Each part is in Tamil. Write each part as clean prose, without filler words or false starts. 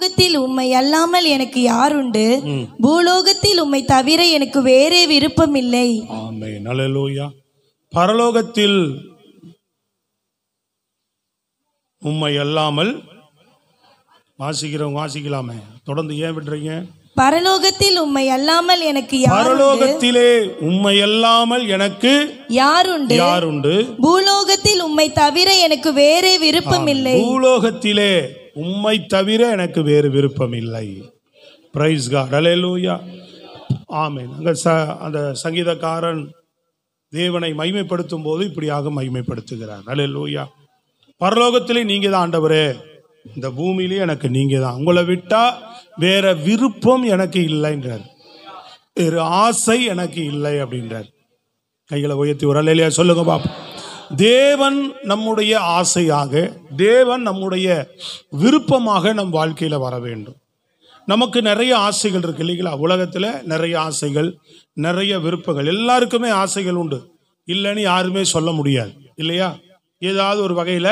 பரலோகத்தில் உம்மை அல்லாமல் எனக்கு யாருண்டு? பூலோகத்தில் உம்மை தவிர எனக்கு வேறே விருப்பம் இல்லை. ஆமென். அல்லேலூயா. பரலோகத்தில் உம்மை அல்லாமல் வாசிக்கலாமே, தொடர்ந்து ஏன் விடுறீங்க? பரலோகத்தில் உம்மை அல்லாமல் எனக்கு பரலோகத்திலே உம்மை அல்லாமல் எனக்கு யாருண்டு? பூலோகத்தில் உம்மை தவிர எனக்கு வேறே விருப்பம் இல்லை. பூலோகத்திலே உம்மை தவிர எனக்கு வேறு விருப்பம் இல்லை. Praise God. அல்லேலூயா. ஆமென். அந்த சங்கீதக்காரன் தேவனை மகிமைப்படுத்தும் போது இப்படியாக மகிமைப்படுத்துகிறார். அல்லேலூயா. பரலோகத்திலே நீங்க தான் ஆண்டவரே, இந்த பூமியிலே எனக்கு நீங்க தான், உங்களை விட்டா வேற விருப்பம் எனக்கு இல்லைன்றார், வேறு ஆசை எனக்கு இல்லை அப்படின்றார். கைகளை உயர்த்தி ஒரு அல்லேலூயா சொல்லுங்க பாப்போம். தேவன் நம்முடைய ஆசையாக, தேவன் நம்முடைய விருப்பமாக நம் வாழ்க்கையில வர வேண்டும். நமக்கு நிறைய ஆசைகள் இருக்கு இல்லைங்களா? உலகத்துல நிறைய ஆசைகள், நிறைய விருப்பங்கள், எல்லாருக்குமே ஆசைகள் உண்டு, இல்லைன்னு யாருமே சொல்ல முடியாது இல்லையா? ஏதாவது ஒரு வகையில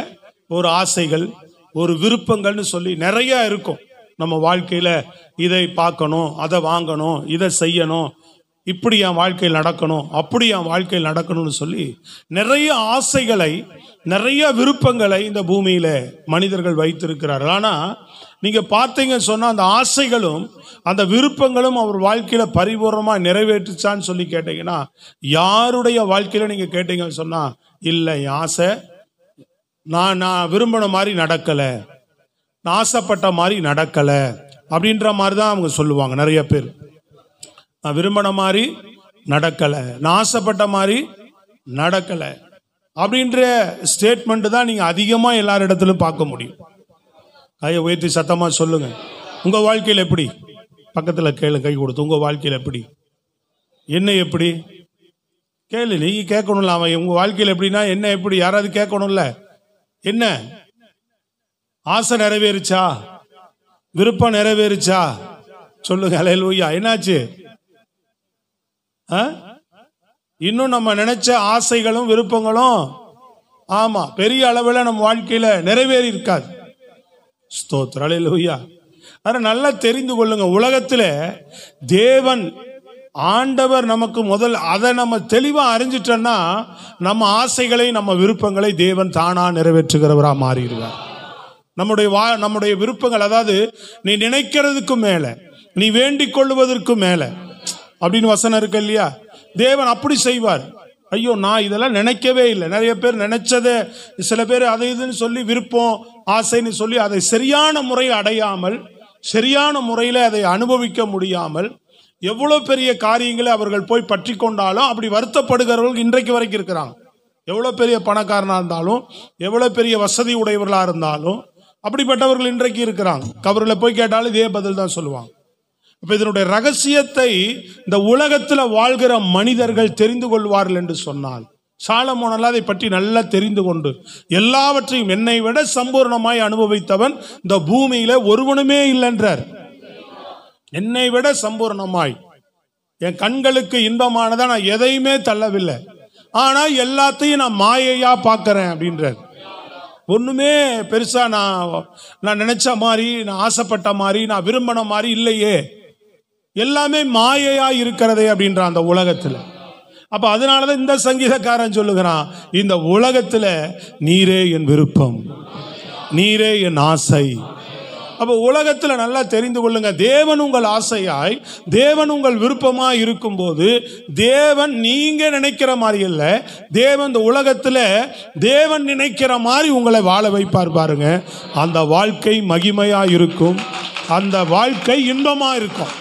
ஒரு ஆசைகள், ஒரு விருப்பங்கள்னு சொல்லி நிறைய இருக்கும் நம்ம வாழ்க்கையில. இதை பார்க்கணும், அதை வாங்கணும், இதை செய்யணும், இப்படி என் வாழ்க்கையில் நடக்கணும், அப்படி என் வாழ்க்கையில் நடக்கணும்னு சொல்லி நிறைய ஆசைகளை, நிறைய விருப்பங்களை இந்த பூமியில மனிதர்கள் வைத்திருக்கிறார்கள். ஆனா நீங்க பார்த்தீங்கன்னு சொன்னா அந்த ஆசைகளும் அந்த விருப்பங்களும் அவர் வாழ்க்கையில பரிபூர்ணமா நிறைவேற்றுச்சான்னு சொல்லி கேட்டீங்கன்னா, யாருடைய வாழ்க்கையில நீங்க கேட்டீங்கன்னு சொன்னா, இல்லை, என் ஆசை நான் விரும்பின மாதிரி நடக்கல, நான் ஆசைப்பட்ட மாதிரி நடக்கல அப்படின்ற மாதிரி தான் அவங்க சொல்லுவாங்க. நிறைய பேர் நான் விரும்பின மாதிரி நடக்கல, நான் ஆசைப்பட்ட மாதிரி நடக்கல அப்படின்ற ஸ்டேட்மெண்ட் தான் நீங்க அதிகமா எல்லாரிடத்திலும் பார்க்க முடியும். கையை உயர்த்தி சத்தமா சொல்லுங்க, உங்க வாழ்க்கையில் எப்படி? பக்கத்துல கேளு, கை கொடுத்து, உங்க வாழ்க்கையில் எப்படி, என்ன எப்படி கேளு. நீங்க கேட்கணும்ல, அவன் உங்க வாழ்க்கையில் எப்படின்னா என்ன எப்படி, யாராவது கேட்கணும்ல. என்ன ஆசை நிறைவேறுச்சா, விருப்பம் நிறைவேறுச்சா? சொல்லுங்க. அல்லேலூயா. என்னாச்சு? இன்னும் நம்ம நினைச்ச ஆசைகளும் விருப்பங்களும் ஆமா பெரிய அளவில் நம்ம வாழ்க்கையில நிறைவேறி இருக்காது. ஸ்தோத்திரம். அல்லேலூயா. அதனால நல்லா தெரிந்து கொள்ளுங்க, உலகத்துல தேவன் ஆண்டவர் நமக்கு முதல் அதை நம்ம தெளிவா அறிஞ்சிட்டோம்னா நம்ம ஆசைகளை, நம்ம விருப்பங்களை தேவன் தானா நிறைவேற்றுகிறவரா மாறிடுவார். நம்முடைய விருப்பங்கள், அதாவது நீ நினைக்கிறதுக்கு மேல, நீ வேண்டிக் கொள்வதற்கு மேல அப்படின்னு வசனம் இருக்கு இல்லையா? தேவன் அப்படி செய்வார். ஐயோ, நான் இதெல்லாம் நினைக்கவே இல்லை. நிறைய பேர் நினைச்சதை, சில பேர் அதை இதுன்னு சொல்லி விருப்பம் ஆசைன்னு சொல்லி அதை சரியான முறையில் அடையாமல், சரியான முறையில் அதை அனுபவிக்க முடியாமல் எவ்வளவு பெரிய காரியங்களை அவர்கள் போய் பற்றி கொண்டாலும் அப்படி வருத்தப்படுகிறவர்கள் இன்றைக்கு வரைக்கும் இருக்கிறாங்க. எவ்வளவு பெரிய பணக்காரனா இருந்தாலும், எவ்வளவு பெரிய வசதி உடையவர்களா இருந்தாலும் அப்படிப்பட்டவர்கள் இன்றைக்கு இருக்கிறாங்க. அவர்களை போய் கேட்டாலும் இதே பதில் தான் சொல்லுவாங்க. இப்ப இதனுடைய ரகசியத்தை இந்த உலகத்துல வாழ்கிற மனிதர்கள் தெரிந்து கொள்வார்கள் என்று சொன்னால், சாலமோன் அதை பற்றி நல்லா தெரிந்து கொண்டு எல்லாவற்றையும் என்னை விட சம்பூர்ணமாய் அனுபவித்தவன் இந்த பூமியில ஒருவனுமே இல்லைன்றார். என்னை விட சம்பூர்ணமாய், என் கண்களுக்கு இன்பமானதா நான் எதையுமே தள்ளவில்லை, ஆனா எல்லாத்தையும் நான் மாயையா பார்க்கிறேன் அப்படின்றார். ஒண்ணுமே பெருசா நான் நினைச்ச மாதிரி, நான் ஆசைப்பட்ட மாதிரி, நான் விரும்பின மாதிரி இல்லையே, எல்லாமே மாயையா இருக்கிறதே அப்படின்ற அந்த உலகத்துல. அப்ப அதனாலதான் இந்த சங்கீதக்காரன் சொல்லுகிறான், இந்த உலகத்துல நீரே என் விருப்பம், நீரே என் ஆசை. அப்ப உலகத்துல நல்லா தெரிந்து கொள்ளுங்க, தேவன் உங்கள் ஆசையாய், தேவன் உங்கள் விருப்பமாய் இருக்கும் போது, தேவன் நீங்க நினைக்கிற மாதிரி இல்ல, தேவன் இந்த உலகத்துல தேவன் நினைக்கிற மாதிரி உங்களை வாழ வைப்பார் பாருங்க. அந்த வாழ்க்கை மகிமையா இருக்கும், அந்த வாழ்க்கை இன்பமா இருக்கும்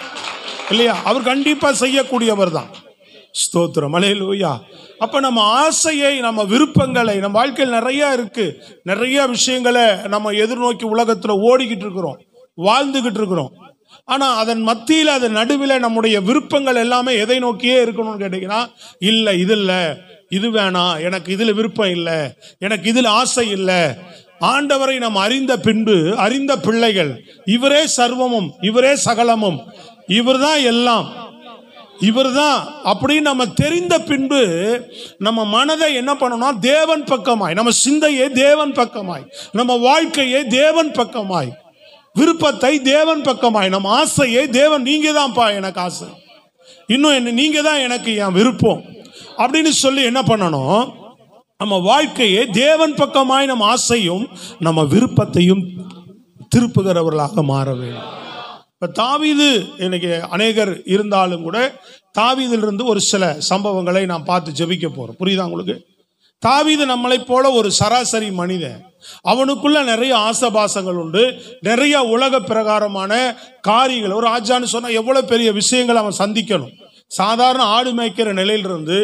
இல்லையா? அவர் கண்டிப்பா செய்யக்கூடியவர் தான். ஸ்தோத்திரம். அல்லேலூயா. அப்ப நம்ம ஆசையை, நம்ம விருப்பங்களை, நம்ம வாழ்க்கையில் நிறைய இருக்கு, நிறைய விஷயங்களை நம்ம எதிர்நோக்கி உலகத்துல ஓடிக்கிட்டு இருக்கிறோம், வாழ்ந்துகிட்டு இருக்கிறோம். ஆனா அதன் மத்தியில், அதன் நடுவில் நம்முடைய விருப்பங்கள் எல்லாமே எதை நோக்கியே இருக்கணும்னு கேட்டீங்கன்னா, இல்ல இது இல்ல, இது வேணாம், எனக்கு இதுல விருப்பம் இல்லை, எனக்கு இதுல ஆசை இல்லை. ஆண்டவரை நாம் அறிந்த பின்பு, அறிந்த பிள்ளைகள், இவரே சர்வமும், இவரே சகலமும், இவர்தான் எல்லாம், இவர்தான் அப்படின்னு நம்ம தெரிந்த பின்பு நம்ம மனதை என்ன பண்ணணும்? தேவன் பக்கமாய், நம்ம சிந்தையே தேவன் பக்கமாய், நம்ம வாழ்க்கையே தேவன் பக்கமாய் விருப்பத்தை தேவன் பக்கமாய், நம் ஆசையை தேவன் நீங்க தான்ப்பா எனக்கு ஆசை, இன்னும் என்ன நீங்க தான் எனக்கு என் விருப்பம் அப்படின்னு சொல்லி என்ன பண்ணணும், நம்ம வாழ்க்கையை தேவன் பக்கமாய் நம்ம ஆசையும் நம்ம விருப்பத்தையும் திருப்புகிறவர்களாக மாற வேண்டும். இப்ப தாவீது, இன்னைக்கு அநேகர் இருந்தாலும் கூட தாவீதிலிருந்து ஒரு சில சம்பவங்களை நாம் பார்த்து ஜெபிக்க போறோம். புரியுதா உங்களுக்கு? தாவீது நம்மளை போல ஒரு சராசரி மனிதன். அவனுக்குள்ள நிறைய ஆசபாசங்கள் உண்டு, நிறைய உலக பிரகாரமான காரியங்கள். ஒரு ராஜான்னு சொன்னா எவ்வளவு பெரிய விஷயங்கள் அவன் சந்திக்கணும். சாதாரண ஆடு மேய்க்கிற நிலையிலிருந்து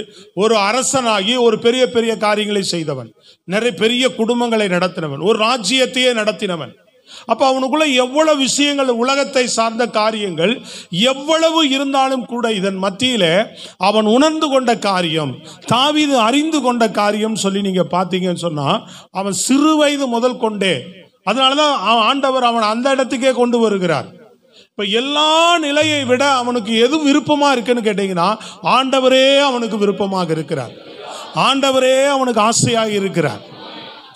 ஒரு அரசனாகி ஒரு பெரிய பெரிய காரியங்களை செய்தவன், நிறைய பெரிய குடும்பங்களை நடத்தினவன், ஒரு ராஜ்யத்தையே நடத்தினவன். அப்ப அவனுக்குள்ள எவ்வளவு விஷயங்கள், உலகத்தை சார்ந்த காரியங்கள் எவ்வளவு இருந்தாலும் கூட இதன் மத்தியில அவன் உணர்ந்து கொண்ட காரியம், தாவீது அறிந்து கொண்ட காரியம் சொல்லி நீங்க பாத்தீங்கன்னு சொன்னா, அவன் சிறு வயது முதல் கொண்டே, அதனாலதான் ஆண்டவர் அவன் அந்த இடத்துக்கே கொண்டு வருகிறார். இப்ப எல்லா நிலையை விட அவனுக்கு எது விருப்பமா இருக்குன்னு கேட்டீங்கன்னா, ஆண்டவரே அவனுக்கு விருப்பமாக இருக்கிறார், ஆண்டவரே அவனுக்கு ஆசையாக இருக்கிறார்.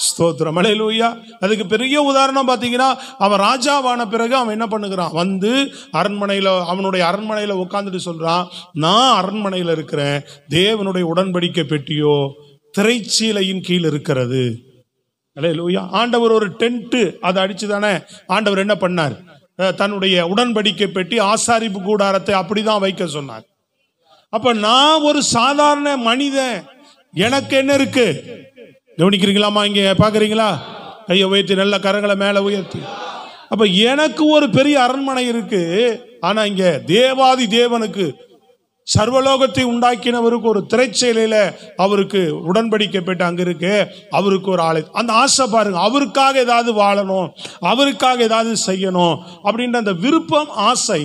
ஸ்தோத்திரம், அல்லேலூயா. அதுக்கு பெரிய உதாரணம் பார்த்தீங்கன்னா, அவன் ராஜாவான பிறகு அவன் என்ன பண்ணுகிறான், வந்து அரண்மனையில், அவனுடைய அரண்மனையில் உட்காந்துட்டு சொல்றான், நான் அரண்மனையில் இருக்கிறேன், தேவனுடைய உடன்படிக்கை பெட்டியோ திரைச்சீலையின் கீழ் இருக்கிறது. அல்லேலூயா. ஆண்டவர் ஒரு டென்ட் அதை அடிச்சு தானே ஆண்டவர் என்ன பண்ணார், தன்னுடைய உடன்படிக்கை பெட்டி ஆசாரிப்பு கூடாரத்தை அப்படிதான் வைக்க சொன்னார். அப்ப நான் ஒரு சாதாரண மனிதன், எனக்கு என்ன இருக்கு கவனிக்கிறீங்களாமா? இங்க பாக்குறீங்களா? கையை உயர்த்தி, நல்ல கரங்களை மேல உயர்த்தி. அப்ப எனக்கு ஒரு பெரிய அரண்மனை இருக்கு, ஆனா இங்க தேவாதி தேவனுக்கு, சர்வலோகத்தை உண்டாக்கினவருக்கு ஒரு திரைச்சேலையில அவருக்கு உடன்படிக்கை பெற்று அங்க இருக்கு, அவருக்கு ஒரு ஆளை, அந்த ஆசை பாருங்க, அவருக்காக ஏதாவது வாழணும், அவருக்காக ஏதாவது செய்யணும் அப்படின்ற அந்த விருப்பம், ஆசை,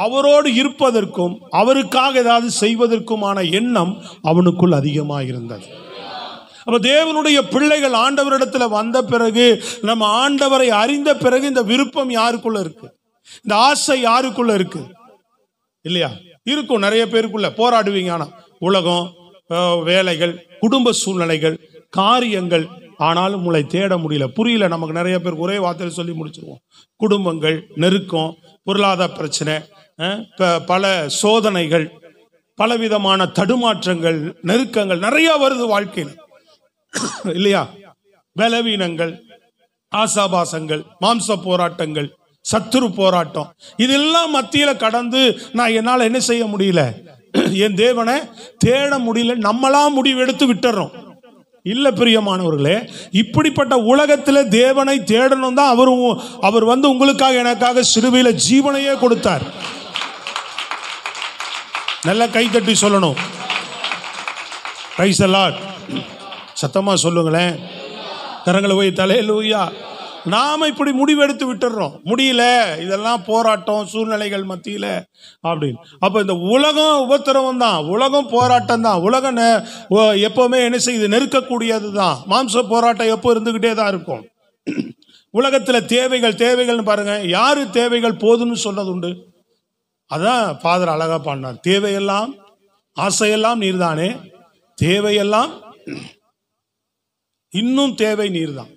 அவரோடு இருப்பதற்கும் அவருக்காக ஏதாவது செய்வதற்குமான எண்ணம் அவனுக்குள் அதிகமாக இருந்தது. அப்ப தேவனுடைய பிள்ளைகள் ஆண்டவரிடத்துல வந்த பிறகு, நம்ம ஆண்டவரை அறிந்த பிறகு இந்த விருப்பம் யாருக்குள்ள இருக்கு, இந்த ஆசை யாருக்குள்ள இருக்கு இல்லையா? இருக்கும், நிறைய பேருக்குள்ள போராடுவீங்க. ஆனா உலகம், வேலைகள், குடும்ப சூழ்நிலைகள், காரியங்கள், ஆனாலும் உங்களை தேட முடியல, புரியல. நமக்கு நிறைய பேர் ஒரே வார்த்தையில் சொல்லி முடிச்சிருவோம். குடும்பங்கள், நெருக்கம், பொருளாதார பிரச்சனை, பல சோதனைகள், பலவிதமான தடுமாற்றங்கள், நெருக்கங்கள் நிறைய வருது வாழ்க்கையில் இல்லையா? பலவீனங்கள், ஆசாபாசங்கள், மாம்ச போராட்டங்கள், சத்துரு போராட்டம், இதெல்லாம் மத்தியில கடந்து நான் என்னால் என்ன செய்ய முடியல, என் தேவனை தேட முடியல, நம்மளா முடிவெடுத்து விட்டுறோம். இல்ல பிரியமானவர்களே, இப்படிப்பட்ட உலகத்துல தேவனை தேடணும் தான் அவர் வந்து உங்களுக்காக எனக்காக சிலுவையில ஜீவனையே கொடுத்தார். நல்ல கை தட்டி சொல்லணும், பிரைஸ் தி லார்ட். சத்தமா சொல்லுங்களேன், கரங்களை போய் அல்லேலூயா. நாம இப்படி முடிவெடுத்து விட்டுறோம், முடியல, இதெல்லாம் போராட்டம், சூழ்நிலைகள் மத்தியில அப்படின்னு. அப்ப இந்த உலகம் உபத்திரவம் தான், உலகம் போராட்டம் தான், உலகம் எப்பவுமே என்ன செய்யுது, நெருக்கக்கூடியது தான். மாம்ச போராட்டம் எப்போ இருந்துகிட்டே தான் இருக்கும். உலகத்துல தேவைகள்னு பாருங்க, யாரு தேவைகள் போதுன்னு சொன்னது உண்டு? அதான் ஃபாதர் அழகா பாடினார், தேவையெல்லாம் ஆசையெல்லாம் நீர்தானே, தேவையெல்லாம், இன்னும் தேவை நீர்தான்,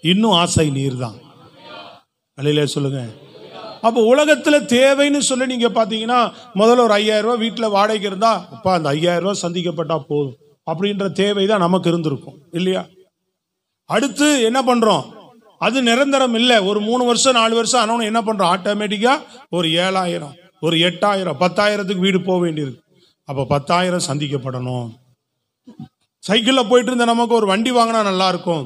இன்னும் ஆசை நீர்தான். அல்லேலூயா சொல்லுங்க. அப்போ உலகத்துல தேவைன்னு சொல்லி நீங்க பாத்தீங்கன்னா, முதல்ல ஒரு 5000 ரூபாய் வீட்டுல வாடகைக்கு இருந்தா, அப்பா அந்த 5000 ரூபாய் சந்திக்கப்பட்டா போதும் அப்படின்ற தேவை தான் நமக்கு இருந்திருக்கும் இல்லையா? அடுத்து என்ன பண்றோம், அது நிரந்தரம் இல்லை, ஒரு 3 வருஷம் 4 வருஷம் ஆனவன என்ன பண்றோம், ஆட்டோமேட்டிக்கா ஒரு 7000, ஒரு 8000, 10,000க்கு வீடு போக வேண்டியிருக்கு. அப்ப 10,000 சந்திக்கப்படணும். சைக்கிள்ல போயிட்டு இருந்த நமக்கு ஒரு வண்டி வாங்கினா நல்லா இருக்கும்,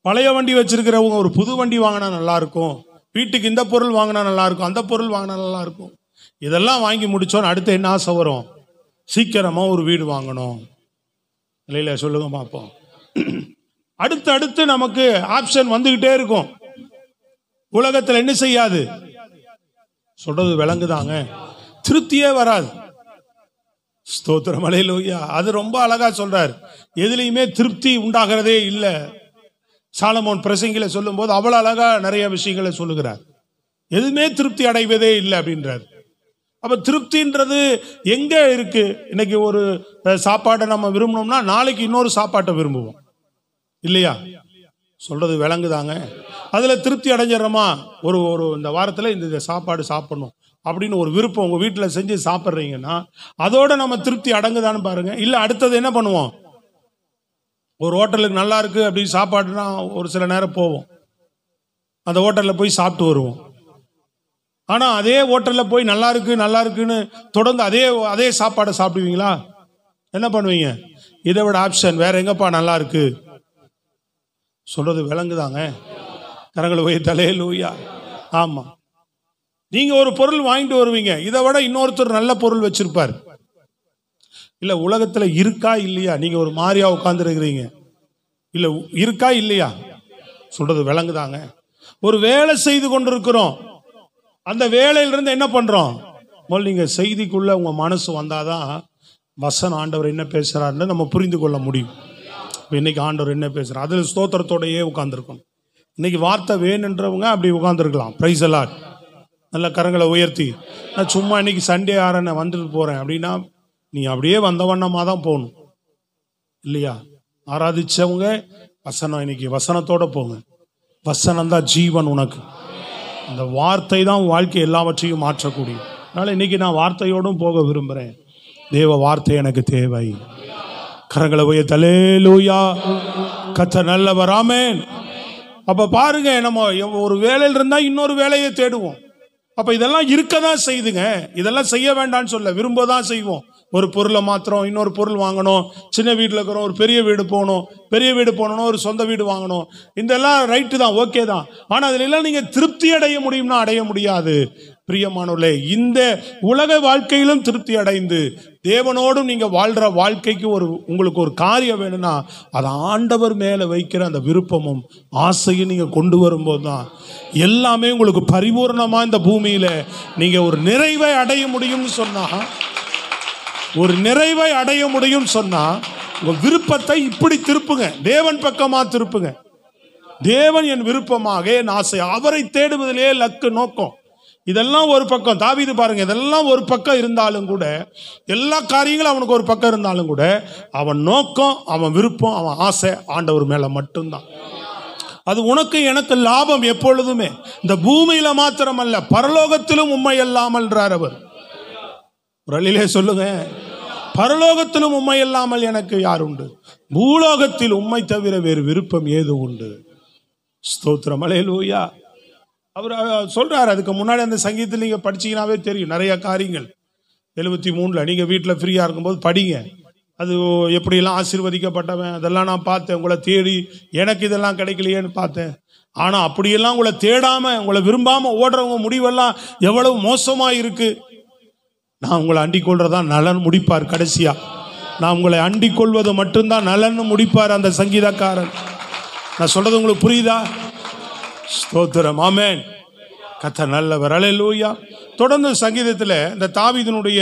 பழைய வண்டி வச்சிருக்கிறவங்க ஒரு புது வண்டி வாங்கினா நல்லா இருக்கும், வீட்டுக்கு இந்த பொருள் வாங்கினா நல்லா இருக்கும், அந்த பொருள் வாங்கினா நல்லா இருக்கும். இதெல்லாம் வாங்கி முடிச்சோன்னு அடுத்து என்ன ஆசை வரும், சீக்கிரமா ஒரு வீடு வாங்கணும் இல்லையில சொல்லுங்க பார்ப்போம். அடுத்து நமக்கு ஆப்ஷன் வந்துகிட்டே இருக்கும். உலகத்துல என்ன செய்யாது, சொல்றது விளங்குதாங்க, திருப்தியே வராது. ஸ்தோத்திரம், அல்லேலூயா. அது ரொம்ப அழகா சொல்றார், எதுலையுமே திருப்தி உண்டாகிறதே இல்லை. சாலமோன் பிரசங்கில சொல்லும் போது அவ்வளவு அழகா நிறைய விஷயங்களை சொல்லுகிறார், எதுவுமே திருப்தி அடைவதே இல்லை அப்படின்றார். அப்ப திருப்தின்றது எங்க இருக்கு? இன்னைக்கு ஒரு சாப்பாட்டை நம்ம விரும்பணும்னா நாளைக்கு இன்னொரு சாப்பாட்டை விரும்புவோம் இல்லையா? சொல்றது விளங்குதாங்க? அதுல திருப்தி அடைஞ்சிடறோமா? ஒரு ஒரு இந்த வாரத்தில் இந்த சாப்பாடு சாப்பிடணும் அப்படின்னு ஒரு விருப்பம் உங்க வீட்டில் செஞ்சு சாப்பிட்றீங்கன்னா அதோட நம்ம திருப்தி அடங்குதான்னு பாருங்க. இல்லை அடுத்தது என்ன பண்ணுவோம்? ஒரு ஹோட்டலுக்கு நல்லா இருக்கு அப்படின்னு சாப்பாடுனா ஒரு சில நேரம் போவோம், அந்த ஹோட்டலில் போய் சாப்பிட்டு வருவோம். ஆனால் அதே ஹோட்டலில் போய் நல்லா இருக்குன்னு தொடர்ந்து அதே சாப்பாடை சாப்பிடுவீங்களா? என்ன பண்ணுவீங்க? இதை விட ஆப்ஷன் வேற எங்கப்பா நல்லா இருக்கு? சொல்றது விளங்குதாங்க? கரங்களை போய் தலையிலூயா. ஆமா, நீங்க ஒரு பொருள் வாங்கிட்டு வருவீங்க, இதை விட இன்னொருத்தர் நல்ல பொருள் வச்சிருப்பார். இல்ல உலகத்துல இருக்கா இல்லையா? நீங்க ஒரு மாதிரியா உட்கார்ந்து இருக்கிறீங்க, இல்ல இருக்கா இல்லையா? சொல்றது விளங்குதாங்க? ஒரு வேலை செய்து கொண்டிருக்கிறோம், அந்த வேலையிலிருந்து என்ன பண்றோம்? முதல்ல நீங்க செய்திக்குள்ள உங்க மனசு வந்தாதான் வசன ஆண்டவர் என்ன பேசுறாருன்னு நம்ம புரிந்து கொள்ள முடியும். இன்னைக்கு ஆண்டவர் என்ன பேசுறார், அதுல ஸ்தோத்திரத்தோடையே உட்கார்ந்துருக்கணும். இன்னைக்கு வார்த்தை வேணுன்றவங்க அப்படி உட்கார்ந்துருக்கலாம். பிரைஸ் எல்லாம் நல்ல கரங்களை உயர்த்தி, நான் சும்மா இன்னைக்கு சண்டே ஆறனை வந்துட்டு போறேன் அப்படின்னா நீ அப்படியே வந்த வண்ணமாக தான் போகணும் இல்லையா? ஆராதிச்சவங்க வசனம், இன்னைக்கு வசனத்தோட போங்க. வசனம் தான் ஜீவன் உனக்கு. அந்த வார்த்தை தான் வாழ்க்கை எல்லாவற்றையும் மாற்றக்கூடிய. அதனால இன்னைக்கு நான் வார்த்தையோடும் போக விரும்புகிறேன். தேவ வார்த்தை எனக்கு தேவை. கரங்களை போய் தலேலூயா. கர்த்தர் நல்லவர். ஆமென். அப்ப பாருங்க, நம்ம ஒரு வேலையில் இருந்தா இன்னொரு வேலையை தேடுவோம். அப்ப இதெல்லாம் இருக்கதான் செய்துங்க, இதெல்லாம் செய்ய வேண்டாம்னு சொல்ல, விரும்பதான் செய்வோம். ஒரு பொருளை மாத்திரம் இன்னொரு பொருள் வாங்கணும், சின்ன வீட்டில் இருக்கிறோம் ஒரு பெரிய வீடு போகணும், பெரிய வீடு போகணும் ஒரு சொந்த வீடு வாங்கணும், இதெல்லாம் ரைட்டு தான், ஓகே தான். ஆனால் அதில் எல்லாம் நீங்கள் திருப்தி அடைய முடியும்னா அடைய முடியாது. பிரியமானவர்களே, இந்த உலக வாழ்க்கையிலும் திருப்தி அடைந்து தேவனோடும் நீங்க வாழ்ற வாழ்க்கைக்கு உங்களுக்கு ஒரு காரியம் வேணும்னா அது ஆண்டவர் மேல வைக்கிற அந்த விருப்பமும் ஆசையும் நீங்க கொண்டு வரும்போது தான் எல்லாமே உங்களுக்கு பரிபூர்ணமா இந்த பூமியில நீங்க ஒரு நிறைவை அடைய முடியும்னு சொன்னா, ஒரு நிறைவை அடைய முடியும் சொன்னா உங்க விருப்பத்தை இப்படி திருப்புங்க, தேவன் பக்கமா திருப்புங்க. தேவன் என் விருப்பமாக என் ஆசை, அவரை தேடுவதிலே லக்கு நோக்கம். இதெல்லாம் ஒரு பக்கம். தாவீது பாருங்க, இதெல்லாம் ஒரு பக்கம் இருந்தாலும் கூட, எல்லா காரியங்களும் அவனுக்கு ஒரு பக்கம் இருந்தாலும் கூட, அவன் நோக்கம், அவன் விருப்பம், அவன் ஆசை ஆண்டவர் மேல மட்டும்தான். அது உனக்கு எனக்கு லாபம் எப்பொழுதுமே. இந்த பூமியில மாத்திரமல்ல, பரலோகத்திலும் உண்மை இல்லாமல்ன்றார் அவர். ரலிலே சொல்லுங்க, பரலோகத்திலும் உண்மை இல்லாமல் எனக்கு யார் உண்டு? பூலோகத்தில் உண்மை தவிர வேறு விருப்பம் ஏது உண்டு? ஸ்தோத்திரம், அல்லேலூயா. அவர் சொல்றாரு. அதுக்கு முன்னாடி அந்த சங்கீதத்தில் நீங்க படிச்சீங்கன்னாவே தெரியும் நிறைய காரியங்கள். 73 நீங்க வீட்டில் ஃப்ரீயா இருக்கும்போது படிங்க. அது எப்படியெல்லாம் ஆசீர்வதிக்கப்பட்டவன் அதெல்லாம் நான் பார்த்தேன். உங்களை தேடி எனக்கு இதெல்லாம் கிடைக்கலையேன்னு பார்த்தேன். ஆனா அப்படியெல்லாம் உங்களை தேடாம உங்களை விரும்பாம ஓடுறவங்க முடிவெல்லாம் எவ்வளவு மோசமா இருக்கு. நான் உங்களை அண்டிக் கொள்றதா நலன் முடிப்பார். கடைசியா நான் உங்களை அண்டிக் கொள்வது மட்டும்தான் நலன் முடிப்பார் அந்த சங்கீதக்காரன். நான் சொல்றது உங்களுக்கு புரியுதா? ஸ்தோத்திரம், ஆமென். கர்த்தர் நல்லவர். அல்லேலூயா. தொடர்ந்து சங்கீதத்தில் இந்த தாவீதினுடைய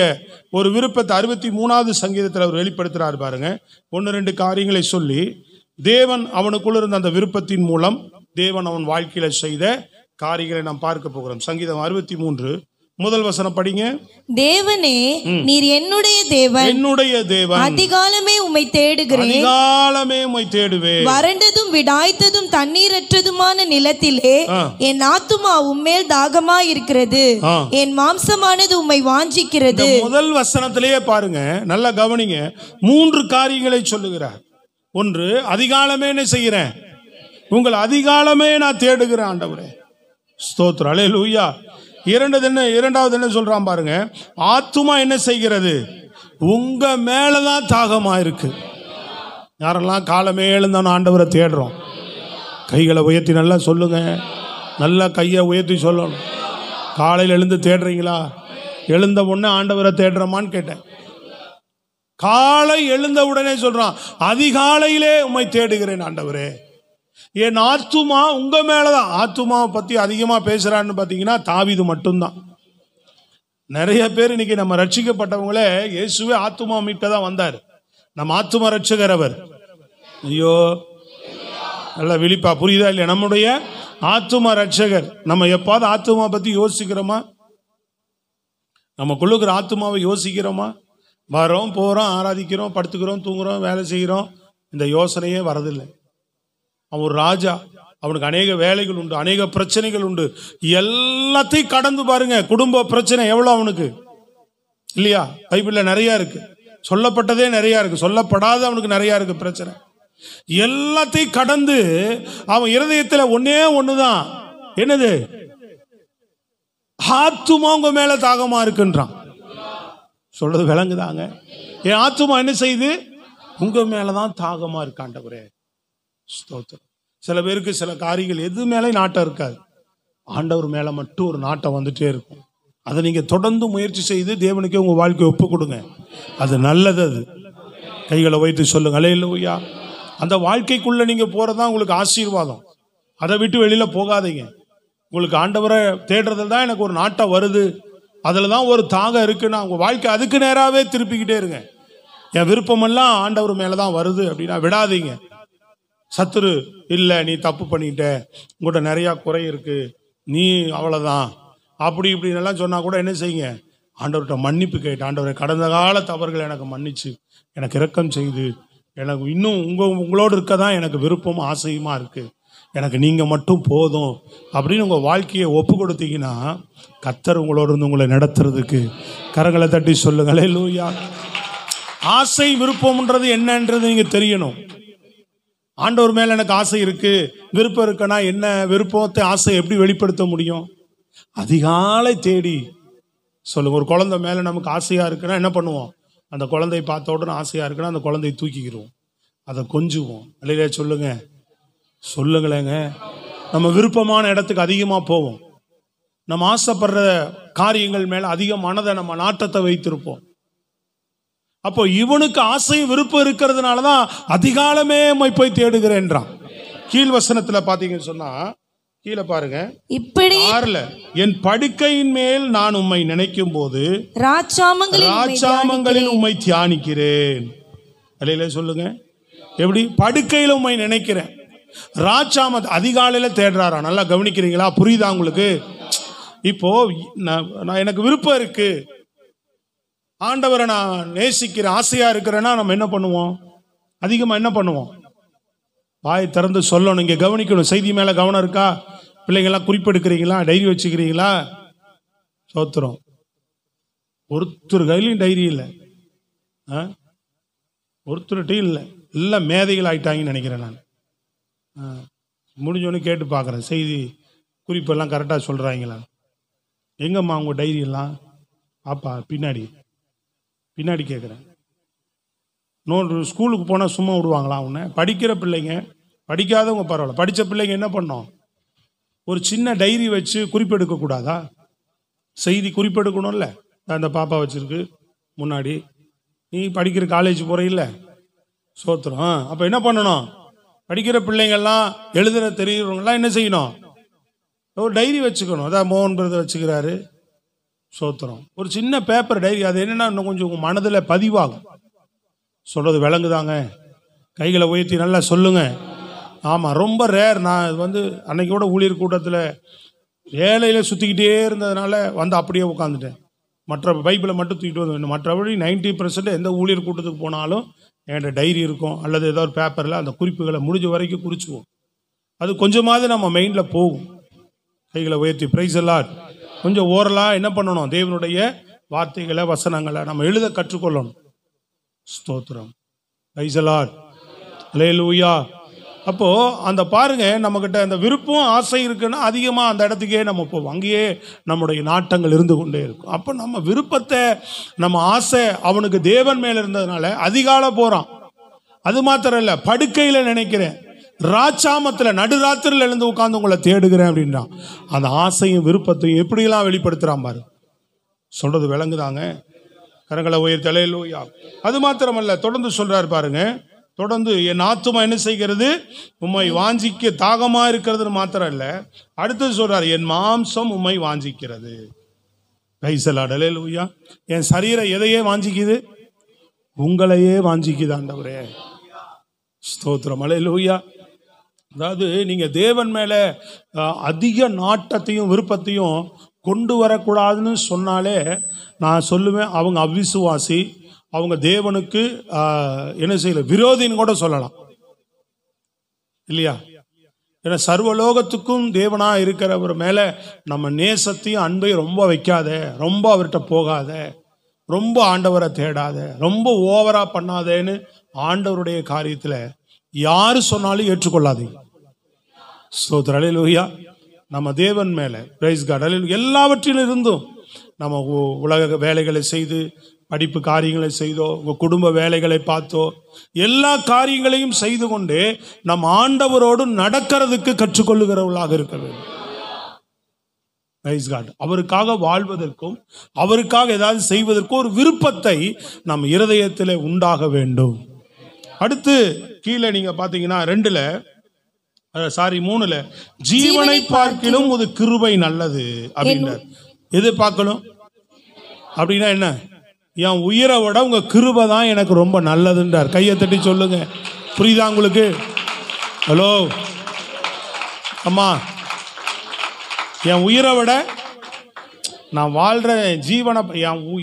ஒரு விருப்பத்தை 63வது சங்கீதத்தில் அவர் வெளிப்படுத்துறாரு பாருங்க. 1-2 காரியங்களை சொல்லி தேவன் அவனுக்குள்ள இருந்த அந்த விருப்பத்தின் மூலம் தேவன் அவன் வாழ்க்கையில செய்த காரியங்களை நாம் பார்க்க போகிறோம். சங்கீதம் 63 முதல் வசனம் படிங்க. தேவனே, நீர் என்னுடைய தேவன், என்னுடைய தேவன், அதிகாலமே உம்மை தேடுகிறேன், அதிகாலமே உம்மை தேடுவேன். வறண்டதும் விடாய்த்ததும் தண்ணீரற்றதுமான நிலத்திலே என் ஆத்துமா உம்மேல் தாகமாய் இருக்கிறது, என் மாம்சமானது உம்மை வாஞ்சிக்கிறது. முதல் வசனத்திலேயே பாருங்க, நல்லா கவனிங்க, 3 காரியங்களை சொல்லுகிறார். ஒன்று, அதிகாலமே என்ன செய்கிறேன்? உங்கள் அதிகாலமே நான் தேடுகிறேன் ஆண்டவரே. ஸ்தோத்திரம், அல்லேலூயா. இரண்டாவது என்ன சொல்றான் பாருங்க, ஆத்துமா என்ன செய்கிறது? உங்க மேலதான் தாகமா இருக்கு. யாரெல்லாம் காலமே எழுந்தானோ ஆண்டவரை தேடுறோம், கைகளை உயர்த்தி நல்லா சொல்லுங்க. நல்லா கையை உயர்த்தி சொல்லணும். காலையில் எழுந்து தேடுறீங்களா? எழுந்த உடனே ஆண்டவரை தேடுறோமான்னு கேட்டேன். காலை எழுந்த உடனே சொல்றான், அதிகாலையிலே உம்மை தேடுகிறேன் ஆண்டவரே. என் ஆத்துமா உங்க மேலதான். ஆத்துமாவை பத்தி அதிகமா பேசுறான்னு பாத்தீங்கன்னா தாவீது மட்டும்தான். நிறைய பேர் இன்னைக்கு நம்ம ரட்சிக்கப்பட்டவங்களே இயேசுவே ஆத்துமா மீட்க தான் வந்தார். நம்ம ஆத்துமா ரட்சகர் அவர். ஐயோ, நல்லா விழிப்பா, புரியுதா இல்லையா? நம்முடைய ஆத்துமா ரட்சகர். நம்ம எப்பாவது ஆத்துமா பத்தி யோசிக்கிறோமா? நமக்குள்ளுக்கிற ஆத்துமாவை யோசிக்கிறோமா? வரோம், போறோம், ஆராதிக்கிறோம், படுத்துக்கிறோம், தூங்குறோம், வேலை செய்கிறோம், இந்த யோசனையே வரதில்லை. அவன் ஒரு ராஜா, அவனுக்கு அநேக வேலைகள் உண்டு, அநேக பிரச்சனைகள் உண்டு. எல்லாத்தையும் கடந்து பாருங்க. குடும்ப பிரச்சனை எவ்வளவு அவனுக்கு இல்லையா? பைபிள்ல நிறைய இருக்கு, சொல்லப்பட்டதே நிறைய இருக்கு, சொல்லப்படாத அவனுக்கு நிறைய இருக்கு பிரச்சனை. எல்லாத்தையும் கடந்து அவன் இருதயத்துல ஒன்னே ஒண்ணுதான், என்னது? ஆத்துமா உங்க மேல தாகமா இருக்குன்றான். சொல்றது விளங்குதாங்க? என் ஆத்துமா என்ன செய்யுது? உங்க மேலதான் தாகமா இருக்கு ஆண்டவரே. ஸ்தோத்திரம். சில பேருக்கு சில காரியங்கள் எது மேலே நாட்டம் இருக்காது, ஆண்டவர் மேல மட்டும் ஒரு நாட்டம் வந்துட்டே இருக்கும். அதை நீங்க தொடர்ந்து முயற்சி செய்து தேவனுக்கே உங்க வாழ்க்கையை ஒப்பு கொடுங்க. அது நல்லது. அது கைகளை வைத்து சொல்லுங்க அல்லேலூயா. அந்த வாழ்க்கைக்குள்ள நீங்க போறதுதான் உங்களுக்கு ஆசீர்வாதம். அதை விட்டு வெளியில போகாதீங்க. உங்களுக்கு ஆண்டவரை தேடுறதுல தான் எனக்கு ஒரு நாட்டம் வருது, அதுல தான் ஒரு தாகம் இருக்குன்னா உங்க வாழ்க்கை அதுக்கு நேராகவே திருப்பிக்கிட்டே இருங்க. என் விருப்பமெல்லாம் ஆண்டவர் மேலதான் வருது அப்படின்னா விடாதீங்க. சத்துரு இல்லை, நீ தப்பு பண்ணிட்ட, உங்கள்கிட்ட நிறையா குறை இருக்கு, நீ அவ்வளோதான், அப்படி இப்படின்னு எல்லாம் சொன்னா கூட என்ன செய்யுங்க? ஆண்டவர்கிட்ட மன்னிப்பு கேட்டு, ஆண்டவரை கடந்த கால தவறுகளை எனக்கு மன்னிச்சு எனக்கு இரக்கம் செய்து எனக்கு இன்னும் உங்களோடு இருக்க தான் எனக்கு விருப்பமும் ஆசையுமா இருக்கு, எனக்கு நீங்க மட்டும் போதும் அப்படின்னு உங்க வாழ்க்கையை ஒப்பு கொடுத்தீங்கன்னா கர்த்தர் உங்களோடு இருந்து உங்களை நடத்துறதுக்கு கரங்களை தட்டி சொல்லுங்க அல்லேலூயா. ஆசை விருப்பம்ன்றது என்னன்றது நீங்க தெரியணும். ஆண்டவர் மேல எனக்கு ஆசை இருக்கு, விருப்பம் இருக்குன்னா என்ன? விருப்பத்தை ஆசை எப்படி வெளிப்படுத்த முடியும்? அதிகாலை தேடி சொல்லுங்க. ஒரு குழந்தை மேல நமக்கு ஆசையா இருக்குன்னா என்ன பண்ணுவோம்? அந்த குழந்தையை பார்த்த உடனே ஆசையா இருக்குன்னா அந்த குழந்தையை தூக்கிக்கிறோம், அதை கொஞ்சுவோம். இல்லையா? சொல்லுங்க, சொல்லுங்களேங்க. நம்ம விருப்பமான இடத்துக்கு அதிகமா போவோம், நம்ம ஆசைப்படுற காரியங்கள் மேல அதிக மனதை நம்ம நாட்டத்தை வைத்திருப்போம். அப்போ இவனுக்கு ஆசையும் விருப்பம் இருக்கிறதுனாலதான் அதிகாலமே போய் தேடுகிறேன்றான். கீழ் வசனத்துல பாத்தீங்கன்னு சொன்னா, கீழே பாருங்க, இப்படி என் படுக்கையின் மேல் நான் உம்மை நினைக்கும் போது ராஜாமங்களில் உம்மை தியானிக்கிறேன். அல்லேலூயா சொல்லுங்க. எப்படி? படுக்கையில உம்மை நினைக்கிறேன். ராஜாம அதிகாலையில தேடுறாரா? நல்லா கவனிக்கிறீங்களா? புரியுதா உங்களுக்கு? இப்போ நான் எனக்கு விருப்பம் இருக்கு, ஆண்டவரை நான் நேசிக்கிறேன், ஆசையா இருக்கிறேன்னா நம்ம என்ன பண்ணுவோம்? அதிகமா என்ன பண்ணுவோம்? வாய் திறந்து சொல்லணும். இங்க கவனிக்கணும். செய்தி மேல கவனம் இருக்கா? பிள்ளைங்கெல்லாம் குறிப்பெடுக்கிறீங்களா? டைரி வச்சுக்கிறீங்களா? சோத்திரம். ஒருத்தர் கையிலையும் டைரி இல்லை, ஒருத்தர்கிட்டையும் இல்லை. எல்லாம் மேதைகள் ஆயிட்டாங்கன்னு நினைக்கிறேன் நான். முடிஞ்சோன்னு கேட்டு பார்க்குறேன், செய்தி குறிப்பெல்லாம் கரெக்டாக சொல்கிறாங்களா? எங்கம்மா உங்க டைரி எல்லாம்? பாப்பா பின்னாடி பின்னாடி கேட்குறேன். ஸ்கூலுக்கு போனால் சும்மா விடுவாங்களா உன்னை? படிக்கிற பிள்ளைங்க, படிக்காதவங்க பரவாயில்ல, படித்த பிள்ளைங்க என்ன பண்ணோம்? ஒரு சின்ன டைரி வச்சு குறிப்பெடுக்கக்கூடாதா? செய்தி குறிப்பெடுக்கணும்ல. அந்த பாப்பா வச்சிருக்கு முன்னாடி. நீ படிக்கிற காலேஜ் போகிற சோத்திரம். அப்போ என்ன பண்ணணும்? படிக்கிற பிள்ளைங்கள்லாம் எழுதுற தெரியுறவங்கலாம் என்ன செய்யணும்? ஒரு டைரி வச்சுக்கணும். அதான் மோகன் பிரதர் வச்சுக்கிறாரு. சோத்திரம். ஒரு சின்ன பேப்பர் டைரி. அது என்னன்னா இன்னும் கொஞ்சம் உங்கள் மனதில் பதிவாகும். சொல்றது விளங்குதாங்க? கைகளை உயர்த்தி நல்லா சொல்லுங்க. ஆமாம், ரொம்ப ரேர். நான் அன்னைக்கோட ஊழியர் கூட்டத்தில் வேலையில் சுற்றிக்கிட்டே இருந்ததுனால அப்படியே உட்காந்துட்டேன். மற்ற பைபிளை மட்டும் தூக்கிட்டு வந்து, மற்றபடி 90% எந்த ஊழியர் கூட்டத்துக்கு போனாலும் என்கிட்ட டைரி இருக்கும், அல்லது ஏதோ ஒரு பேப்பரில் அந்த குறிப்புகளை முடிஞ்ச வரைக்கும் குறிச்சுவோம். அது கொஞ்சமாவது நம்ம மைண்டில் போகும். கைகளை உயர்த்தி பிரைஸ் எல்லாம் கொஞ்சம் ஓரலாக என்ன பண்ணணும்? தேவனுடைய வார்த்தைகளை, வசனங்களை நம்ம எழுத கற்றுக்கொள்ளணும். ஸ்தோத்திரம். பிரைஸ் எல்லாம் அல்லேலூயா. அப்போ அந்த பாருங்க, நம்ம கிட்ட அந்த விருப்பம் ஆசை இருக்குன்னா அதிகமா அந்த இடத்துக்கே நம்ம போவோம், அங்கேயே நம்முடைய நாட்டங்கள் இருந்து கொண்டே இருக்கும். அப்போ நம்ம விருப்பத்தை, நம்ம ஆசை அவனுக்கு தேவன் மேல இருந்ததுனால அதிகாலை போறான். அது மாத்திரம் இல்ல, படுக்கையில நினைக்கிறேன், ராச்சாமத்துல நடுராத்திரில எழுந்து உட்கார்ந்து உங்களை தேடுகிறேன் அப்படின்றான். அந்த ஆசையும் விருப்பத்தையும் எப்படியெல்லாம் வெளிப்படுத்துறான் பாரு. சொல்றது விளங்குதாங்க? கரங்களை உயர்த்தி அல்லேலூயா. அது மாத்திரமல்ல, தொடர்ந்து சொல்றாரு பாருங்க. தொடர்ந்து என் ஆத்துமா என்ன செய்கிறது? உம்மை வாஞ்சிக்க தாகமா இருக்கிறது மாத்திரம் இல்ல, அடுத்து சொல்றாரு என் மாம்சம் உம்மை வாஞ்சிக்கிறது. அல்லேலூயா. என் சரீரம் எதையே வாஞ்சிக்குது? உங்களையே வாஞ்சிக்குது ஆண்டவரே. ஸ்தோத்திரம். அல்லேலூயா. அதாவது நீங்க தேவன் மேல அதிக நாட்டத்தையும் விருப்பத்தையும் கொண்டு வரக்கூடாதுன்னு சொன்னாலே நான் சொல்லுவேன், அவங்க அவிசுவாசி, அவங்க தேவனுக்கு என்ன செய்யல, விரோதின்னு கூட சொல்லலாம் இல்லையா? ஏன்னா சர்வலோகத்துக்கும் தேவனா இருக்கிறவர் மேல நம்ம நேசத்தையும் அன்பையும் ரொம்ப வைக்காத, ரொம்ப அவர்கிட்ட போகாத, ரொம்ப ஆண்டவரை தேடாத, ரொம்ப ஓவரா பண்ணாதேன்னு ஆண்டவருடைய காரியத்துல யாரு சொன்னாலும் ஏற்றுக்கொள்ளாதீங்க. ஸ்தோத்திரம், அல்லேலூயா. நம்ம தேவன் மேல பிரைஸ் காட், அல்லேலூயா. எல்லாவற்றிலும் இருந்தும் நம்ம உலக வேலைகளை செய்து, படிப்பு காரியங்களை செய்தோ, உங்க குடும்ப வேலைகளை பார்த்தோ, எல்லா காரியங்களையும் செய்து கொண்டே நம் ஆண்டவரோடு நடக்கிறதுக்கு கற்றுக்கொள்ளுகிறவர்களாக இருக்க வேண்டும். Praise God. அவருக்காக வாழ்வதற்கும் அவருக்காக ஏதாவது செய்வதற்கும் ஒரு விருப்பத்தை நம் இருதயத்தில் உண்டாக வேண்டும். அடுத்து கீழே நீங்க பாத்தீங்கன்னா 3ல ஜீவனை பார்க்கிலும் ஒரு கிருபை நல்லது அப்படின்னார். எது பார்க்கணும் அப்படின்னா என்ன? என் உயிரை விட உங்க கிருபை தான் எனக்கு ரொம்ப நல்லதுன்றார். கையை தட்டி சொல்லுங்க. புரியுதா உங்களுக்கு? ஹலோ அம்மா, என் உயிரை விட நான் வாழ்ற ஜீவனை,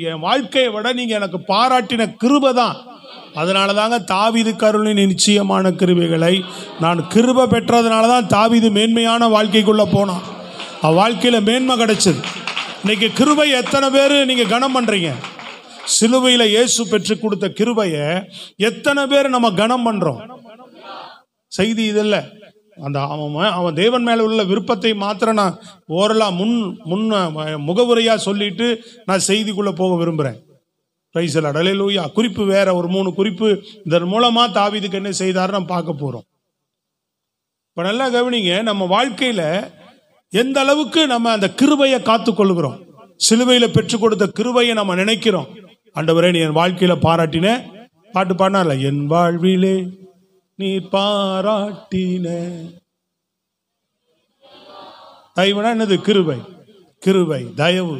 என் வாழ்க்கையை விட நீங்க எனக்கு பாராட்டின கிருபை தான். அதனால தாங்க தாவீது கருளின் நிச்சயமான கிருபைகளை நான் கிருபை பெற்றதுனால தான் தாவீது மேன்மையான வாழ்க்கைக்குள்ள போனான். வாழ்க்கையில மேன்மை கிடைச்சது. இன்னைக்கு கிருபை எத்தனை பேர் நீங்க கனம் பண்றீங்க? சிலுவையில இயேசு பெற்று கொடுத்த கிருபையை எத்தனை பேர் நம்ம கனம் பண்றோம்? செய்தி இது இல்லை. அந்த அவன் தேவன் மேல உள்ள விருப்பத்தை மாத்திரம் நான் ஓரலா முகவுரையா சொல்லிட்டு நான் செய்திக்குள்ள போக விரும்புறேன். பிரைஸ் தி லார்ட், அல்லேலூயா. குறிப்பு வேற ஒரு 3 குறிப்பு இதன் மூலமா தாவீதுக்கு என்ன செய்தார் நம்ம பார்க்க போறோம். இப்ப நல்லா கவனிங்க. நம்ம வாழ்க்கையில எந்த அளவுக்கு நம்ம அந்த கிருபையை காத்துக்கொள்கிறோம், சிலுவையில பெற்றுக் கொடுத்த கிருபையை நம்ம நினைக்கிறோம். ஆண்டவரே நீ என் வாழ்க்கையில பாராட்டின, பாட்டு பாடினார்ல, என் வாழ்விலே நீ பாராட்டின தயவுனா என்னது? கிருபை, கிருபை, தயவு.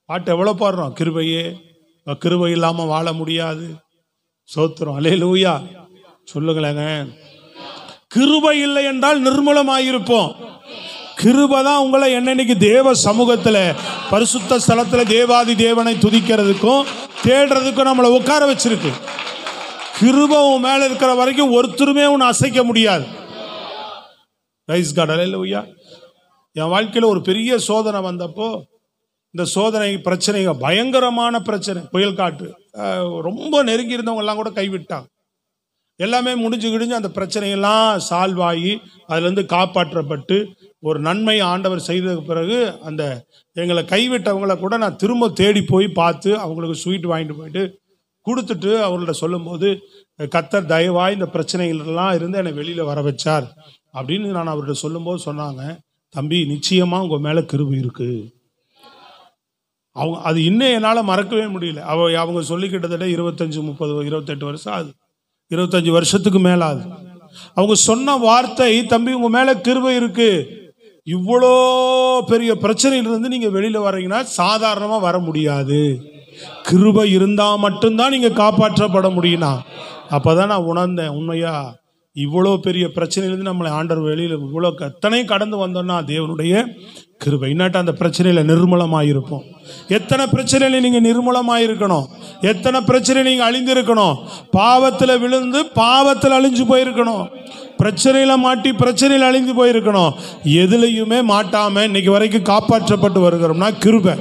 பாட்டு எவ்வளவு பாடுறோம்? கிருபையே, கிருபை இல்லாம வாழ முடியாது. சோத்திரம், அல்லேலூயா. சொல்லுங்களேங்க. கிருபை இல்லை என்றால் நிர்மூலமாயிருப்போம். கிருபை தான் உங்களை என்னன்னைக்கு தேவ சமூகத்துல பரிசுத்த ஸ்தலத்துல தேவாதி தேவனை துதிக்கிறதுக்கும் தேடுறதுக்கும் நம்மளை உட்கார வச்சிருக்கு. கிருபை உன் மேல இருக்கிற வரைக்கும் ஒருத்தருமே உன்னை அசைக்க முடியாது. பிரைஸ் காட், அல்லேலூயா. என் வாழ்க்கையில ஒரு பெரிய சோதனை வந்தப்போ, இந்த சோதனை பிரச்சனைகள் பயங்கரமான பிரச்சனை, புயல் காற்று, ரொம்ப நெருங்கி இருந்தவங்க எல்லாம் கூட கைவிட்டாங்க. எல்லாமே முடிஞ்சு கிடிஞ்சு அந்த பிரச்சனையெல்லாம் சால்வ் ஆகி அதுலேருந்து காப்பாற்றப்பட்டு ஒரு நன்மை ஆண்டவர் செய்ததுக்கு பிறகு அந்த எங்களை கைவிட்டவங்களை கூட நான் திரும்ப தேடி போய் பார்த்து அவங்களுக்கு ஸ்வீட் வாங்கிட்டு போயிட்டு கொடுத்துட்டு அவர்கள்ட்ட சொல்லும்போது, கர்த்தர் தயவாய் இந்த பிரச்சனைகள்லாம் இருந்து என்னை வெளியில் வர வச்சார் அப்படின்னு நான் அவர்கிட்ட சொல்லும்போது சொன்னாங்க, தம்பி நிச்சயமாக உங்கள் மேலே கிருபை இருக்கு. அவங்க அது இன்னும் என்னால் மறக்கவே முடியல. அவங்க சொல்லி கிட்டத்தட்ட 25, 30, 28 வருஷம் ஆகுது, 25 வருஷத்துக்கு மேல ஆகுது. அவங்க சொன்ன வார்த்தை, தம்பி உங்க மேல கிருபை இருக்கு, இவ்வளோ பெரிய பிரச்சனையிலிருந்து நீங்க வெளியில வர்றீங்கன்னா சாதாரணமா வர முடியாது, கிருபை இருந்தா மட்டும்தான் நீங்க காப்பாற்றப்பட முடியும்னா. அப்பதான் நான் உணர்ந்தேன், உண்மையா இவ்வளோ பெரிய பிரச்சனையிலிருந்து நம்மளை ஆண்டவர் வெளியில இவ்வளோ எத்தனையும் கடந்து வந்தோம்னா தேவனுடைய கிருபை. இன்னாட்ட அந்த பிரச்சனையில நிர்மூலமாயிருப்போம். எத்தனை பிரச்சனையில நீங்க நிர்மூலமாயிருக்கணும், எத்தனை பிரச்சனை நீங்க அழிந்திருக்கணும். பாவத்தில் விழுந்து பாவத்தில் அழிஞ்சு போயிருக்கணும், பிரச்சனையில மாட்டி பிரச்சனையில் அழிந்து போயிருக்கணும். எதுலையுமே மாட்டாம இன்னைக்கு வரைக்கும் காப்பாற்றப்பட்டு வருகிறோம்னா கிருபை.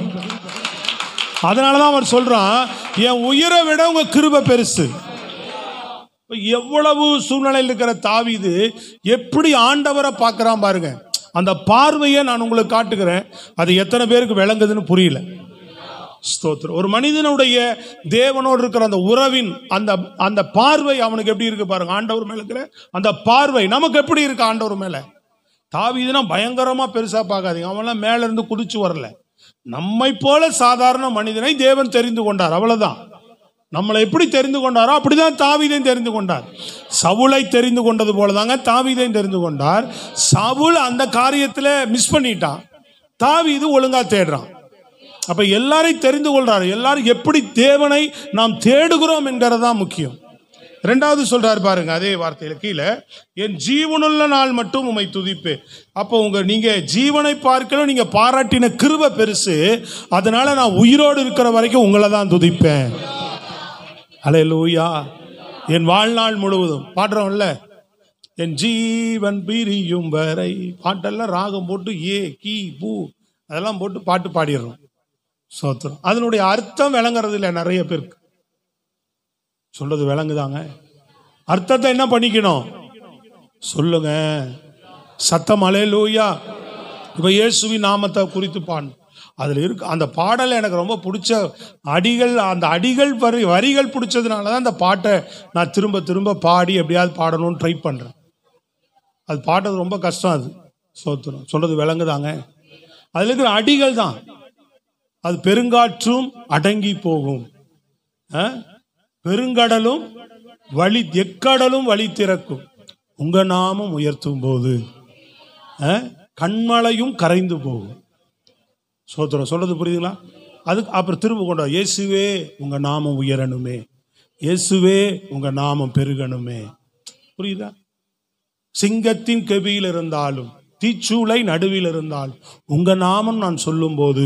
அதனாலதான் அவர் சொல்றான், என் உயிரை விட உங்க கிருபை பெருசு. எவ்வளவு சூழ்நிலையில் இருக்கிற தாவீது எப்படி ஆண்டவரை பார்க்கிறான் பாருங்க. அந்த பார்வையை நான் உங்களுக்கு காட்டுகிறேன், அது எத்தனை பேருக்கு விளங்குதுன்னு புரியல. ஸ்தோத்திரம். ஒரு மனிதனுடைய தேவனோடு இருக்கிற அந்த உறவின் அந்த பார்வை அவனுக்கு எப்படி இருக்கு பாருங்க. ஆண்டவர் மேல இருக்கிற அந்த பார்வை நமக்கு எப்படி இருக்கு ஆண்டவர் மேல. தாவீதுனா பயங்கரமா பெருசா பார்க்காதீங்க, அவன்லாம் மேல இருந்து குதிச்சு வரல. நம்மை போல சாதாரண மனிதனை தேவன் தெரிந்து கொண்டார், அவ்வளவுதான். நம்மளை எப்படி தெரிந்து கொண்டாரோ அப்படிதான் தாவீதையும் தெரிந்து கொண்டார். சவுலை தெரிந்து கொண்டது போலதாங்க தாவீதையும் தெரிந்து கொண்டார். சவுல் அந்த காரியத்துல மிஸ் பண்ணிட்டான், தாவீது ஒழுங்கா தேடுறான். அப்ப எல்லாரையும் தெரிந்து கொள்றாரு. எல்லாரும் எப்படி தேவனை நாம் தேடுகிறோம் என்கிறதான் முக்கியம். 2வது சொல்றாரு பாருங்க அதே வார்த்தையில கீழே, என் ஜீவனுள்ள நாள் மட்டும் உம்மை துதிப்பேன். அப்போ நீங்க ஜீவனை பார்க்கணும், நீங்க பாராட்டின கிருபை பெருசு, அதனால நான் உயிரோடு இருக்கிற வரைக்கும் உங்களை தான் துதிப்பேன். அல்லேலூயா. என் வாழ்நாள் முழுவதும் பாடுறோம்ல, என் ஜீவன் பிரியும் வரை. பாட்டெல்லாம் ராகம் போட்டு ஏ கீ பூ அதெல்லாம் போட்டு பாட்டு பாடிடுறோம். ஸ்தோத்திரம். அதனுடைய அர்த்தம் விளங்குறது இல்லை நிறைய பேருக்கு. சொல்றது விளங்குதாங்க? அர்த்தத்தை என்ன பண்ணிக்கணும் சொல்லுங்க சத்தம். அல்லேலூயா. இப்ப இயேசுவின் நாமத்தை குறித்து பாடணும். அதுல இருக்கு அந்த பாடல் எனக்கு ரொம்ப பிடிச்ச அடிகள். அந்த அடிகள் வரிகள் பிடிச்சதுனால தான் அந்த பாட்டை நான் திரும்ப திரும்ப பாடி எப்படியாவது பாடணும்னு ட்ரை பண்றேன். அது பாடுறது ரொம்ப கஷ்டம். அது ஸ்தோத்திரம். சொல்றது விளங்குதாங்க? அதுல இருக்கிற அடிகள் தான். அது பெருங்காற்றும் அடங்கி போகும், பெருங்கடலும் வழி எக்கடலும் வழி திறக்கும், உங்க நாமம் உயர்த்தும் போது கண்மலையும் கரைந்து போகும். ஸ்தோத்திரம். சொல்றது புரியுதுங்களா? அதுக்கு அப்புறம் திரும்ப கொண்டா இயேசுவே உங்க நாமம் உயரணுமே, இயேசுவே உங்க நாமம் பெருகணுமே. புரியுதா? சிங்கத்தின் கெபியில் இருந்தாலும் தீச்சூளை நடுவில் இருந்தாலும் உங்க நாமம் நான் சொல்லும் போது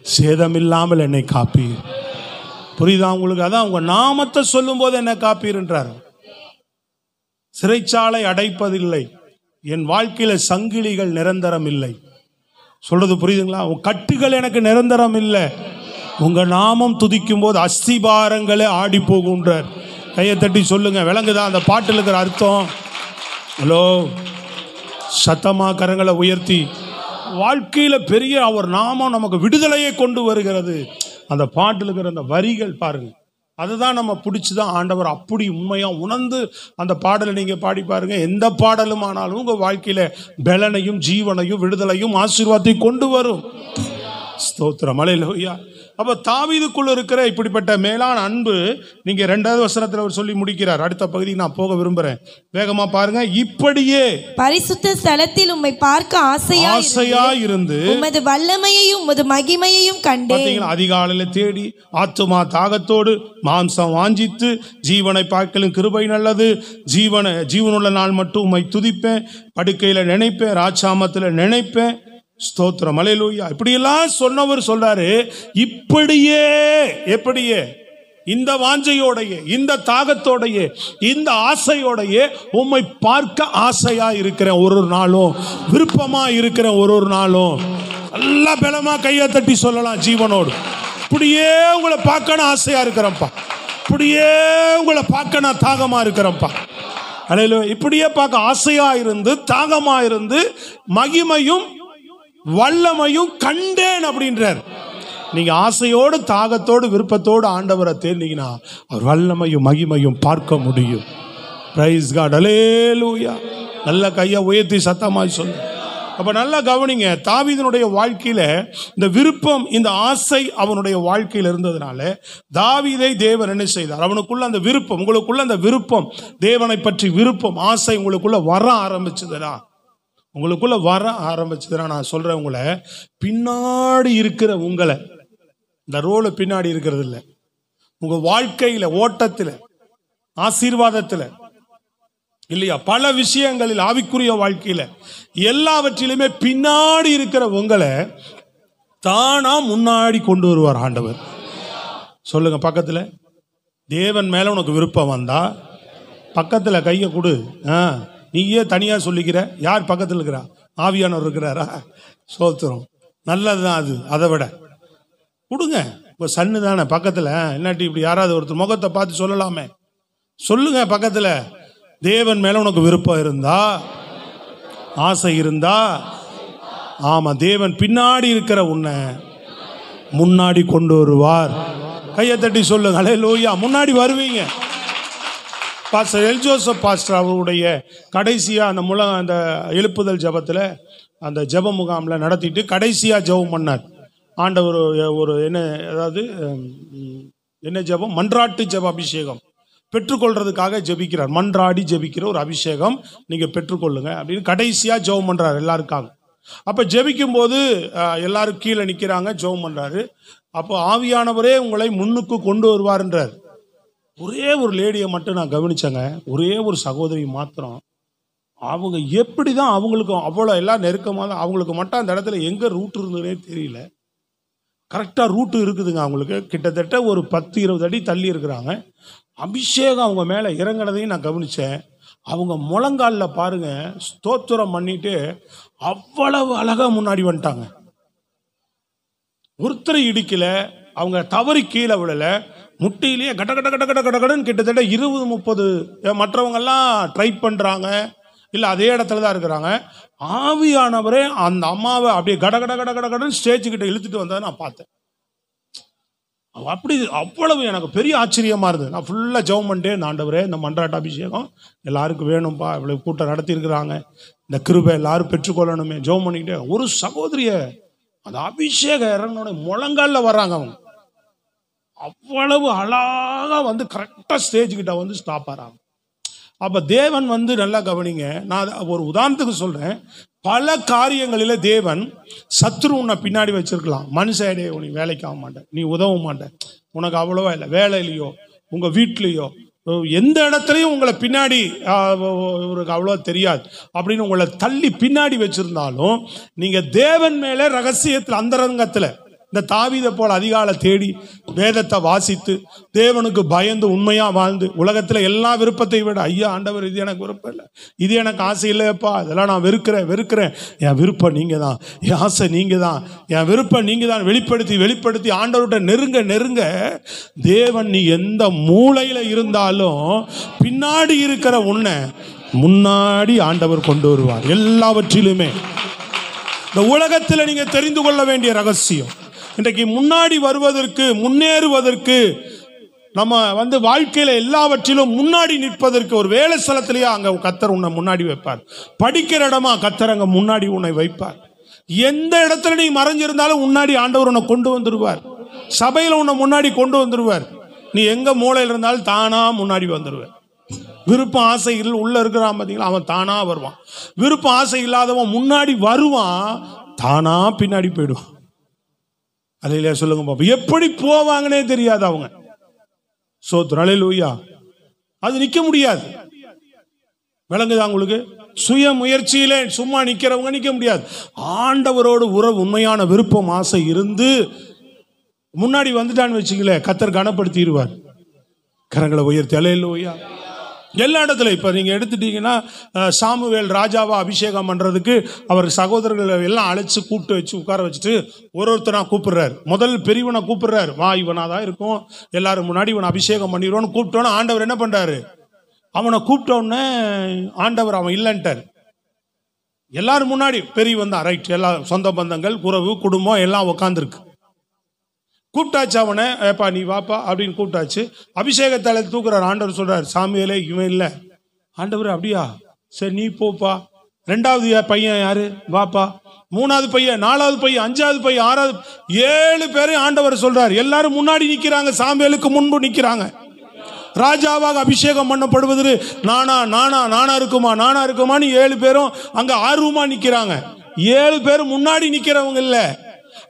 சேதமில்லாமல் என்னை காப்பீர். புரியுதா உங்களுக்கு? அதான் உங்க நாமத்தை சொல்லும் போது என்னை காப்பீர்ன்றார். சிறைச்சாலை அடைப்பதில்லை, என் வாழ்க்கையில சங்கிலிகள் நிரந்தரம் இல்லை. சொல்றது புரியுதுங்களா? உன் கட்டுகள் எனக்கு நிரந்தரம் இல்லை. உங்க நாமம் துதிக்கும் போது அஸ்திபாரங்களே ஆடி போகுன்றார். கையை தட்டி சொல்லுங்க. விளங்குதா அந்த பாட்டில் இருக்கிற அர்த்தம்? ஹலோ, சத்தமா கரங்களை உயர்த்தி வாழ்க்கையில பெரிய அவர் நாமம் நமக்கு விடுதலையை கொண்டு வருகிறது. அந்த பாட்டில் இருக்கிற அந்த வரிகள் பாருங்க, அதுதான் நம்ம பிடிச்சுதான் ஆண்டவர் அப்படி உண்மையா உணர்ந்து அந்த பாடலை நீங்க பாடி பாருங்க. எந்த பாடலும் ஆனாலும் உங்க வாழ்க்கையில பலனையும் ஜீவனையும் விடுதலையும் ஆசீர்வாதத்தையும் கொண்டு வரும். ஸ்தோத்திரம். அல்லேலூயா. அப்ப தாவீதுக்குள்ள இருக்கிற இப்படிப்பட்ட மேலான அன்பு நீங்க 2வது வசனத்துல அவர் சொல்லி முடிக்கிறார். அடுத்த பகுதிக்கு நான் போக விரும்புறேன், வேகமா பாருங்க. இப்படியே பரிசுத்த ஸ்தலத்தில் உம்மை பார்க்க ஆசையா இருந்து உமது வல்லமையையும் உமது மகிமையையும் கண்டேன். அதிகாலையில தேடி ஆத்துமா தாகத்தோடு மாம்சம் வாஞ்சித்து ஜீவனை பார்க்கலும் கிருபை நல்லது, ஜீவனுள்ள நாள் மட்டும் உம்மை துதிப்பேன், படுக்கையில நினைப்பேன், ராஜாமத்துல நினைப்பேன். ஸ்தோத்திரம். அல்லேலூயா. இப்படியெல்லாம் சொன்னவர் சொல்றாரு, இப்படியே எப்படியே இந்த வாஞ்சையோடைய இந்த தாகத்தோடைய இந்த ஆசையோடைய உம்மை பார்க்க ஆசையா இருக்கிறேன். ஒரு நாளும் விருப்பமா இருக்கிறேன். ஒரு நாளும் நல்லா பலமா கையை தட்டி சொல்லலாம் ஜீவனோடு. இப்படியே உங்களை பார்க்க நான் ஆசையா இருக்கிறேன்ப்பா, இப்படியே உங்களை பார்க்க நான் தாகமா இருக்கிறேன்ப்பா. அல்லேலூயா. இப்படியே பார்க்க ஆசையா இருந்து தாகமா இருந்து மகிமையும் வல்லமையும் கண்டேன் அப்படின்றார். நீங்க ஆசையோடு தாகத்தோடு விருப்பத்தோடு ஆண்டவரை தேடினீங்கன்னா அவர் வல்லமையும் மகிமையும் பார்க்க முடியும். Praise God. அல்லேலூயா. நல்ல கையை உயர்த்தி சத்தமாய் சொல்லு. அப்ப நல்லா கவனிங்க. தாவீதினுடைய வாழ்க்கையில இந்த விருப்பம் இந்த ஆசை அவனுடைய வாழ்க்கையில் இருந்ததுனால தாவீதை தேவன் என்ன செய்தார்? அவனுக்குள்ள அந்த விருப்பம், உங்களுக்குள்ள அந்த விருப்பம், தேவனை பற்றி விருப்பம் ஆசை உங்களுக்குள்ள வர ஆரம்பிச்சதுனா உங்களுக்குள்ள வர ஆரம்பிச்சதுன்னா நான் சொல்றேன், உங்களை பின்னாடி இருக்கிற உங்களை இந்த ரோல பின்னாடி இருக்கிறது இல்லை, உங்க வாழ்க்கையில ஓட்டத்தில் ஆசீர்வாதத்தில் இல்லையா பல விஷயங்களில் ஆவிக்குரிய வாழ்க்கையில எல்லாவற்றிலுமே பின்னாடி இருக்கிற உங்களை தானா முன்னாடி கொண்டு வருவார் ஆண்டவர். சொல்லுங்க பக்கத்துல. தேவன் மேல உனக்கு விருப்பம் வந்தா பக்கத்துல கையை கொடு. நீயே தனியா சொல்லிக்கிற, யார் பக்கத்தில் இருக்கிறா? ஆவியானவர் இருக்கிறாரா? சோத்திரம். நல்லதுதான் அது. அதை விட கொடுங்க. இப்போ சன்னு தானே பக்கத்தில், இல்லாட்டி இப்படி யாராவது ஒருத்தர் முகத்தை பார்த்து சொல்லலாமே. சொல்லுங்க பக்கத்தில். தேவன் மேல உனக்கு விருப்பம் இருந்தா ஆசை இருந்தா, ஆமா தேவன் பின்னாடி இருக்கிற உன்னை முன்னாடி கொண்டு வருவார். கையை தட்டி சொல்லுங்க. அல்லேலூயா. முன்னாடி வருவீங்க. பாஸ்டர் எல் ஜோசப் பாஸ்டர் அவருடைய கடைசியாக அந்த எழுப்புதல் ஜபத்தில் அந்த ஜப முகாமில் நடத்திட்டு கடைசியாக ஜபம் பண்ணார். ஆண்டவர் ஒரு என்ன ஜபம்? மன்றாட்டு ஜப அபிஷேகம் பெற்றுக்கொள்றதுக்காக ஜபிக்கிறார். மன்றாடி ஜபிக்கிற ஒரு அபிஷேகம் நீங்கள் பெற்றுக்கொள்ளுங்க அப்படின்னு கடைசியாக ஜபம் பண்ணுறாரு எல்லாருக்காக. அப்போ ஜபிக்கும் போது எல்லாரும் கீழே நிற்கிறாங்க, ஜபம் பண்ணுறாரு. அப்போ ஆவியானவரே உங்களை முன்னுக்கு கொண்டு வருவார்ன்றார். ஒரே ஒரு லேடியை மட்டும் நான் கவனிச்சேங்க. ஒரே ஒரு சகோதரி மாத்திரம், அவங்க எப்படி தான் அவங்களுக்கு அவ்வளோ எல்லாம் நெருக்கமாக அவங்களுக்கு மட்டும் அந்த இடத்துல எங்கே ரூட் இருந்ததுனே தெரியல. கரெக்டாக ரூட்டு இருக்குதுங்க அவங்களுக்கு. கிட்டத்தட்ட ஒரு 10-20 அடி தள்ளி இருக்கிறாங்க. அபிஷேகம் அவங்க மேலே இறங்கினதையும் நான் கவனித்தேன். அவங்க முழங்கால்ல பாருங்க ஸ்தோத்திரம் பண்ணிட்டு அவ்வளவு அழகா முன்னாடி வந்துட்டாங்க. ஒருத்தரை இடிக்கல, அவங்க தவறி கீழே விடல, முட்டியிலேயே கட கட கட கட கடன்னு கிட்டத்தட்ட 20-30 மற்றவங்க எல்லாம் ட்ரை பண்றாங்க, இல்ல அதே இடத்துல தான் இருக்கிறாங்க. ஆவியானவரே அந்த அம்மாவை அப்படியே கட கட கட கட கடன்னு ஸ்டேஜ் கிட்ட இழுத்துட்டு வந்ததை நான் பார்த்தேன். அப்படி அவ்வளவு எனக்கு பெரிய ஆச்சரியமா இருந்தது. நான் ஃபுல்லா ஜெபம் பண்ணிட்டே இந்த ஆண்டவரே, இந்த மன்றாட்ட அபிஷேகம் எல்லாருக்கும் வேணும்பா, இவ்வளவு கூட்டம் நடத்தி இருக்கிறாங்க, இந்த கிருபை எல்லாரும் பெற்றுக்கொள்ளணுமே ஜெபம் பண்ணிக்கிட்டே. ஒரு சகோதரிய அந்த அபிஷேகம் இறங்கினோட முழங்கால வர்றாங்க. அவங்க அவ்வளவு அழகா வந்து கரெக்டா ஸ்டேஜ் கிட்ட வந்து ஸ்டாப் ஆறாங்க. அப்ப தேவன் வந்து நல்லா கவனிங்க, நான் ஒரு உதாரணத்துக்கு சொல்றேன். பல காரியங்களில தேவன் சத்ரு உன்னை பின்னாடி வச்சிருக்கலாம். மனுஷடே நீ வேலைக்கு ஆக மாட்டேன், நீ உதவ மாட்டேன், உனக்கு அவ்வளவா இல்லை, வேலையிலையோ உங்க வீட்லேயோ எந்த இடத்துலையும் உங்களை பின்னாடி இவருக்கு அவ்வளோ தெரியாது அப்படின்னு உங்களை தள்ளி பின்னாடி வச்சிருந்தாலும், நீங்க தேவன் மேல ரகசியத்தில் அந்தரங்கத்தில் இந்த தாவீதை போல அதிகாலை தேடி வேதத்தை வாசித்து தேவனுக்கு பயந்து உண்மையா வாழ்ந்து உலகத்துல எல்லா விருப்பத்தை விட, ஐயா ஆண்டவர் இது எனக்கு விருப்பம் இல்லை, இது எனக்கு ஆசை இல்லையப்பா, இதெல்லாம் நான் வெறுக்கிறேன், என் விருப்பம் நீங்க தான், என் ஆசை நீங்க தான், என் விருப்பம் நீங்க தான் வெளிப்படுத்தி ஆண்டவர்கிட்ட நெருங்க தேவன் நீ எந்த மூலையில இருந்தாலும் பின்னாடி இருக்கிற உன்னை முன்னாடி ஆண்டவர் கொண்டு வருவார். எல்லாவற்றிலுமே இந்த உலகத்தில் நீங்க தெரிந்து கொள்ள வேண்டிய ரகசியம், இன்றைக்கு முன்னாடி வருவதற்கு முன்னேறுவதற்கு நம்ம வந்து வாழ்க்கையில எல்லாவற்றிலும் முன்னாடி நிற்பதற்கு ஒரு வேலை ஸ்தலத்திலேயே அங்க கர்த்தர் உன்னை முன்னாடி வைப்பார். படிக்கிற இடமா கர்த்தர் அங்க முன்னாடி உன்னை வைப்பார். எந்த இடத்துல நீ மறைஞ்சிருந்தாலும் முன்னாடி ஆண்டவர் உன்னை கொண்டு வந்துடுவார். சபையில உன்னை முன்னாடி கொண்டு வந்துடுவார். நீ எங்க மூலையில் இருந்தாலும் தானா முன்னாடி வந்துடுவார். விருப்பம் ஆசைகள் உள்ள இருக்கிறான் பார்த்தீங்களா, அவன் தானா வருவான். விருப்பம் ஆசை இல்லாதவன் முன்னாடி வருவான், தானா பின்னாடி போயிடுவான். அல்லேலூயா சொல்லுங்க பாப்பா. எப்படி போவாங்கன்னே தெரியாது அவங்க. ஸ்தோத்திரம் அல்லேலூயா. அது நிக்க முடியாது. விளங்குதா உங்களுக்கு? சுய முயற்சியிலே சும்மா நிக்கிறவங்க நிக்க முடியாது. ஆண்டவரோடு உறவு உண்மையான விருப்பம் ஆசை இருந்து முன்னாடி வந்துட்டான்னு வச்சுங்களேன், கர்த்தர் கனப்படுத்திடுவார். கரங்களை உயர்த்தி அல்லேலூயா. எல்லா இடத்துல இப்போ நீங்கள் எடுத்துட்டீங்கன்னா, சாமுவேல் ராஜாவா அபிஷேகம் பண்ணுறதுக்கு அவர் சகோதரர்களை எல்லாம் அழைச்சி கூப்பிட்டு வச்சு உட்கார வச்சுட்டு ஒருத்தனா கூப்பிடுறாரு. முதல் பெரியவனை கூப்பிடுறாரு, வா இவனா தான் இருக்கும், எல்லாரும் முன்னாடி இவனை அபிஷேகம் பண்ணிடுவோன்னு கூப்பிட்டோன்னு ஆண்டவர் என்ன பண்ணுறாரு, அவனை கூப்பிட்டோன்னே ஆண்டவர் அவன் இல்லைன்ட்டார். எல்லாரும் முன்னாடி பெரியவன் தான், ரைட், எல்லா சொந்த பந்தங்கள் உறவு குடும்பம் எல்லாம் உட்காந்துருக்கு. கூப்பிட்டாச்சு அவனை, ஏப்பா நீ வாப்பா அப்படின்னு கூப்பிட்டாச்சு. அபிஷேகத்தால தூக்குறாரு. ஆண்டவர் சொல்றாரு, சாமியிலே இவன் இல்லை. ஆண்டவர் அப்படியா, சரி நீ போப்பா. 2வது பையன் யாரு, வாப்பா. 3வது பையன், 4வது பையன், 5வது பையன், 6வது, 7 பேரையும் ஆண்டவர் சொல்றாரு. எல்லாரும் முன்னாடி நிக்கிறாங்க, சாமுவேலுக்கு முன்பு நிக்கிறாங்க. ராஜாவாக அபிஷேகம் பண்ணப்படுவது நானா இருக்குமான்னு 7 பேரும் அங்க ஆர்வமா நிக்கிறாங்க. 7 பேரும் முன்னாடி நிக்கிறவங்க இல்ல,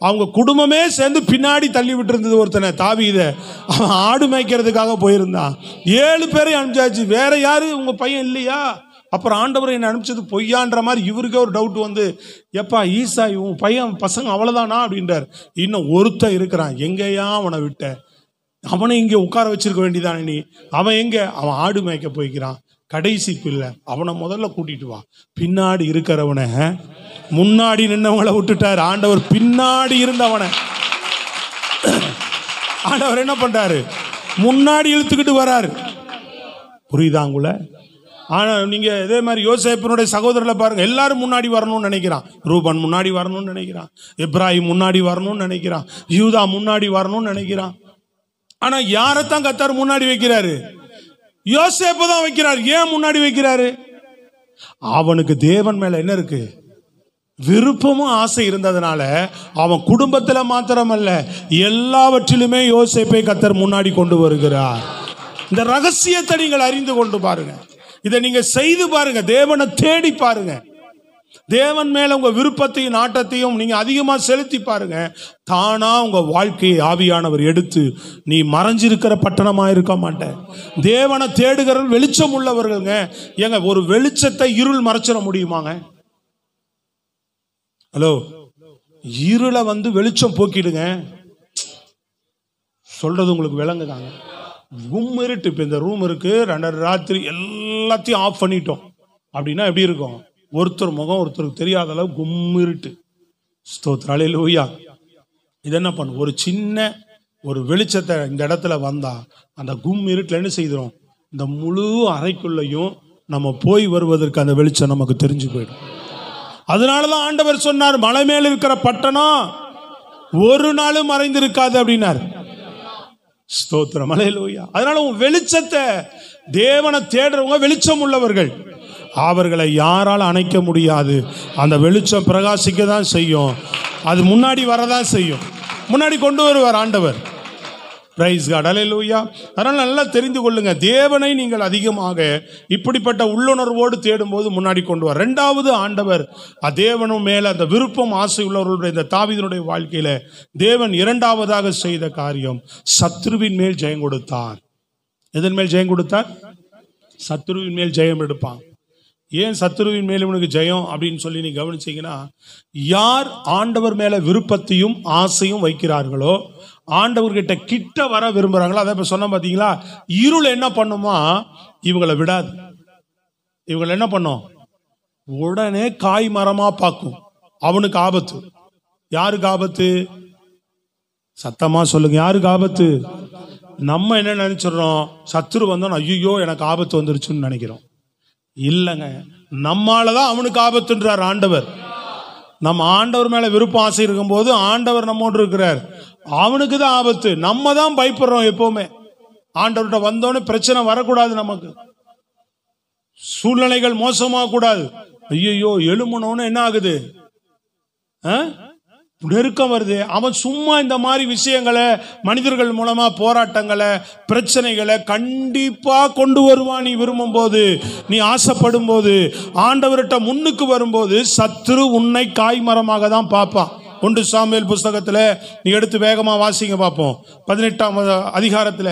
அவங்க குடும்பமே சேர்ந்து பின்னாடி தள்ளி விட்டு இருந்தது. ஒருத்தனை தாவீதை அவன் ஆடு மேய்க்கிறதுக்காக போயிருந்தான். 7 பேரை அனுப்பிச்சாச்சு. வேற யாரு உங்க பையன் இல்லையா? அப்புறம் ஆண்டவர் என்ன அனுப்பிச்சது பொய்யான்ற மாதிரி இவருக்கே ஒரு டவுட் வந்து, எப்பா ஈசா உன் பையன் பசங்க அவ்வளவுதானா அப்படின்றார். இன்னும் ஒருத்தன் இருக்கிறான், எங்கேயா அவனை விட்ட, அவனை இங்கே உட்கார வச்சிருக்க வேண்டியதானே நீ, அவன் எங்க, அவன் ஆடு மேய்க்க போய்க்கிறான், கடைசி பிள்ளை, அவனை முதல்ல கூட்டிட்டு வா. பின்னாடி இருக்கிறவனை முன்னாடி நின்றவங்களை விட்டுட்டார் ஆண்டவர். பின்னாடி இருந்தவனை ஆண்டவர் என்ன பண்றாரு, முன்னாடி இழுத்துக்கிட்டு வராரு. புரியுதாங்குள்ள? ஆனா நீங்க இதே மாதிரி யோசேப்பினுடைய சகோதரர்களை பாருங்க, எல்லாரும் முன்னாடி வரணும்னு நினைக்கிறான். ரூபன் முன்னாடி வரணும்னு நினைக்கிறான், எப்ராஹிம் முன்னாடி வரணும்னு நினைக்கிறான், யூதா முன்னாடி வரணும்னு நினைக்கிறான். ஆனா யாரைத்தான் கர்த்தர் முன்னாடி வைக்கிறாரு, யோசேப்பு தான் வைக்கிறார். ஏன் முன்னாடி வைக்கிறாரு? அவனுக்கு தேவன் மேல என்ன இருக்கு, விருப்பமும் ஆசை இருந்ததுனால அவன் குடும்பத்துல மாத்திரமல்ல எல்லாவற்றிலுமே யோசேப்பை கர்த்தர் முன்னாடி கொண்டு வருகிறார். இந்த ரகசியத்தை நீங்கள் அறிந்து கொண்டு பாருங்க, இதை நீங்க செய்து பாருங்க, தேவனை தேடி பாருங்க, தேவன் மேல உங்க விருப்பத்தையும் நாட்டத்தையும் நீங்க அதிகமா செலுத்தி பாருங்க. தானா உங்க வாழ்க்கையை ஆவியானவர் எடுத்து, நீ மறைஞ்சிருக்கிற பட்டணமா இருக்க மாட்டேன். தேவனை தேடுகிறவர்கள் வெளிச்சம் உள்ளவர்களுங்க. ஏங்க ஒரு வெளிச்சத்தை இருள் மறைச்சிட முடியுமாங்க? ஹலோ, இருளை வந்து வெளிச்சம் போக்கிடுங்க. சொல்றது உங்களுக்கு விளங்குதாங்க? கும்மிருட்டு. இப்போ இந்த ரூம் இருக்கு, 2:30 ராத்திரி எல்லாத்தையும் ஆஃப் பண்ணிட்டோம் அப்படின்னா எப்படி இருக்கும்? ஒருத்தர் முகம் ஒருத்தருக்கு தெரியாத அளவு கும்மிருட்டு. ஸ்தோத்திரம், அல்லேலூயா. இது என்ன பண்ணும்? ஒரு சின்ன ஒரு வெளிச்சத்தை இந்த இடத்துல வந்தா அந்த இருட்டில் என்ன செய்கிறோம்? இந்த முழு அறைக்குள்ளையும் நம்ம போய் வருவதற்கு அந்த வெளிச்சம் நமக்கு தெரிஞ்சு போயிடும். அதனாலதான் ஆண்டவர் சொன்னார், மலை மேல் இருக்கிற பட்டணம் ஒரு நாளும் மறைந்திருக்காது அப்படின்னார். ஸ்தோத்திரம், அல்லேலூயா. அதனால உன் வெளிச்சத்தை, தேவனை தேடுறவங்க வெளிச்சம் உள்ளவர்கள், அவர்களை யாரால் அணைக்க முடியாது. அந்த வெளிச்சம் பிரகாசிக்க தான் செய்யும், அது முன்னாடி வரதான் செய்யும், முன்னாடி கொண்டு வருவார் ஆண்டவர். பிரைஸ் காட், அல்லேலூயா. அதனால நல்லா தெரிந்து கொள்ளுங்க, தேவனை நீங்கள் அதிகமாக இப்படிப்பட்ட உள்ளுணர்வோடு தேடும்போது முன்னாடி கொண்டு வர. ரெண்டாவது, ஆண்டவர் தேவனும் மேல அந்த விருப்பம் ஆசை உள்ளவர்களுடைய இந்த தாவீதினுடைய வாழ்க்கையில தேவன் இரண்டாவதாக செய்த காரியம், சத்ருவின் மேல் ஜெயம் கொடுத்தார். எதன் மேல் ஜெயம் கொடுத்தார்? சத்ருவின் மேல் ஜெயம் எடுப்பான். ஏன் சத்ருவின் மேல் இவனுக்கு ஜெயம் அப்படின்னு சொல்லி நீ கவனிச்சீங்கன்னா, யார் ஆண்டவர் மேல விருப்பத்தையும் ஆசையும் வைக்கிறார்களோ, ஆண்டவர்கிட்ட கிட்ட வர விரும்புறாங்களோ, அதை இப்ப சொன்ன பாத்தீங்களா, இருள் என்ன பண்ணுமா? இவங்களை விடாது. இவங்களை என்ன பண்ணும்? உடனே காய் மரமா பார்க்கும். அவனுக்கு ஆபத்து. யாருக்கு ஆபத்து? சத்தமா சொல்லுங்க, யாருக்கு ஆபத்து? நம்ம என்ன நினைச்சிடறோம்? சத்துரு வந்தோம், ஐயோ எனக்கு ஆபத்து வந்துருச்சுன்னு நினைக்கிறோம். இல்லைங்க, நம்மாலதான் அவனுக்கு ஆபத்துன்றார் ஆண்டவர். நம்ம ஆண்டவர் மேல விருப்பம் ஆசை இருக்கும் போது ஆண்டவர் நம்மோடு இருக்கிறார், அவனுக்கு தான் ஆபத்து. நம்ம தான் பயப்படுறோம் எப்பவுமே. ஆண்டவர்கிட்ட வந்தோன்னு பிரச்சனை வரக்கூடாது, நமக்கு சூழ்நிலைகள் மோசமாக கூடாது. ஐயோ எழுமனோன்னு என்ன ஆகுது? நெருக்கம் வருது. அவன் சும்மா இந்த மாதிரி விஷயங்களை, மனிதர்கள் மூலமா போராட்டங்களை, பிரச்சனைகளை கண்டிப்பா கொண்டு வருவான். நீ விரும்பும் போது, நீ ஆசைப்படும் போது, ஆண்டவர்கிட்ட முன்னுக்கு வரும்போது சத்துரு உன்னை காய்மரமாக தான் பார்ப்பான். 1 சாமுவேல் புஸ்தகத்துல நீ எடுத்து வேகமா வாசிங்க பார்ப்போம். 18ஆம் அதிகாரத்துல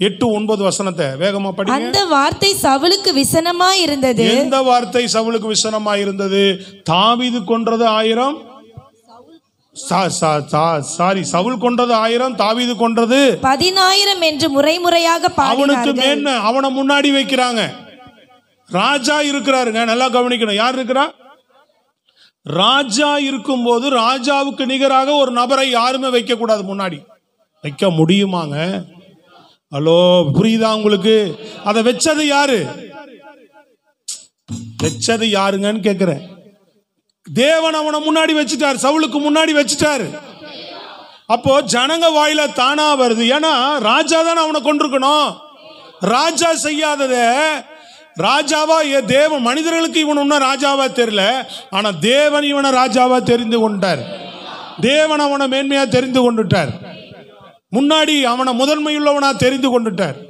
8-9 வசனத்தை வேகமா படிங்க. அந்த வார்த்தை சவுலுக்கு விசனமாய் இருந்தது. எந்த வார்த்தை சவுலுக்கு விசனமாய் இருந்தது? தாவீது கொன்றது 1000, சவுல் கொன்றது 1000, தாவீது கொன்றது 10,000 என்று முறைமுறையாக அவனுக்கு மேன்மை. அவனை முன்னாடி வைக்கிறாங்க. ராஜா இருக்கிறாருங்க, நல்லா கவனிக்கணும். யார் இருக்கிறா? ராஜா இருக்கும் போது ராஜாவுக்கு நிகராக ஒரு நபரை யாருமே வைக்க கூடாது. முன்னாடி வைக்க முடியுமாங்க? ஹலோ, புரியுதா உங்களுக்கு? அதை வச்சது யாரு? வச்சது யாருங்கன்னு கேக்குறேன். தேவன் அவனை முன்னாடி வச்சுட்டார், சவுலுக்கு முன்னாடி வச்சுட்டாரு. அப்போ ஜனங்க வாயில தானா வருது. ஏன்னா ராஜா தான் அவனை கொண்டிருக்கணும். ராஜா செய்யாதத ராஜாவா தேவன், மனிதர்களுக்கு இவன் ஒன்னும் ராஜாவா தெரியல, ஆனா தேவன் இவனை ராஜாவா தெரிந்து கொண்டார். தேவன் அவனை மேன்மையா தெரிந்து கொண்டுட்டார். முன்னாடி அவனை முதன்மையுள்ளவனா தெரிந்து கொண்டுட்டார்.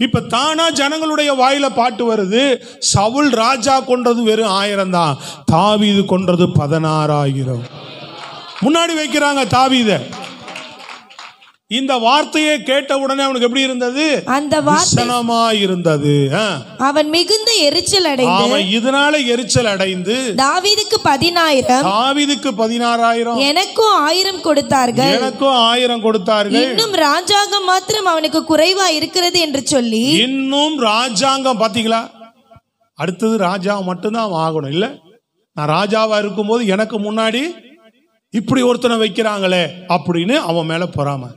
இப்ப தானா ஜனங்களுடைய வாயில பாட்டு வருது, சவுல் ராஜா கொன்றது வெறும் 1000 தான், தாவீது கொன்றது 16,000. முன்னாடி வைக்கிறாங்க தாவீத. இந்த வார்த்தையை கேட்ட உடனே அவனுக்கு எப்படி இருந்தது? அந்த வார்த்தை இருந்தது. அவன் மிகுந்த எரிச்சல் அடைந்து, அவன் இதனால எரிச்சல் அடைந்து, தாவீதுக்கு 10,000, தாவீதுக்கு 16,000, எனக்கும் 1000 கொடுத்தார்கள், எனக்கும் 1000 கொடுத்தார்கள், இன்னும் ராஜாங்கம் மாத்திரம் அவனுக்கு குறைவா இருக்கிறது என்று சொல்லி. இன்னும் ராஜாங்கம் பாத்தீங்களா? அடுத்தது ராஜா மட்டும்தான் ஆகணும். இல்ல, நான் ராஜாவா இருக்கும் போது எனக்கு முன்னாடி இப்படி ஒருத்தனை வைக்கிறாங்களே அப்படின்னு அவன் மேல பொறாம.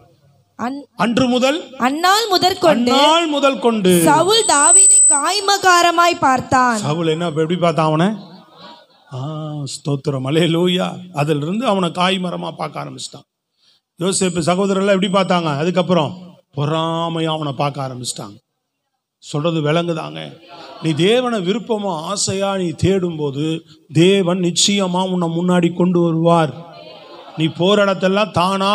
அந்நாள் முதல் கொண்டு சவுல் தாவீதை காய்மகாரமாய் பார்த்தான். சவுல் என்ன எப்படி பார்த்தான் அவனை? ஸ்தோத்திரம், அல்லேலூயா. அதில் இருந்து அவனை காய்மரமா பார்க்க ஆரம்பிச்சிட்டான். யோசேப்பு சகோதரர்கள் எப்படி பார்த்தாங்க? அதுக்கப்புறம் பொறாமையா அவனை பார்க்க ஆரம்பிச்சிட்டாங்க. சொல்றது விளங்குதாங்க? நீ தேவனை விருப்பமா ஆசையா நீ தேடும் போது தேவன் நிச்சயமா உன்னை முன்னாடி கொண்டு வருவார். நீ போற இடத்தெல்லாம் தானா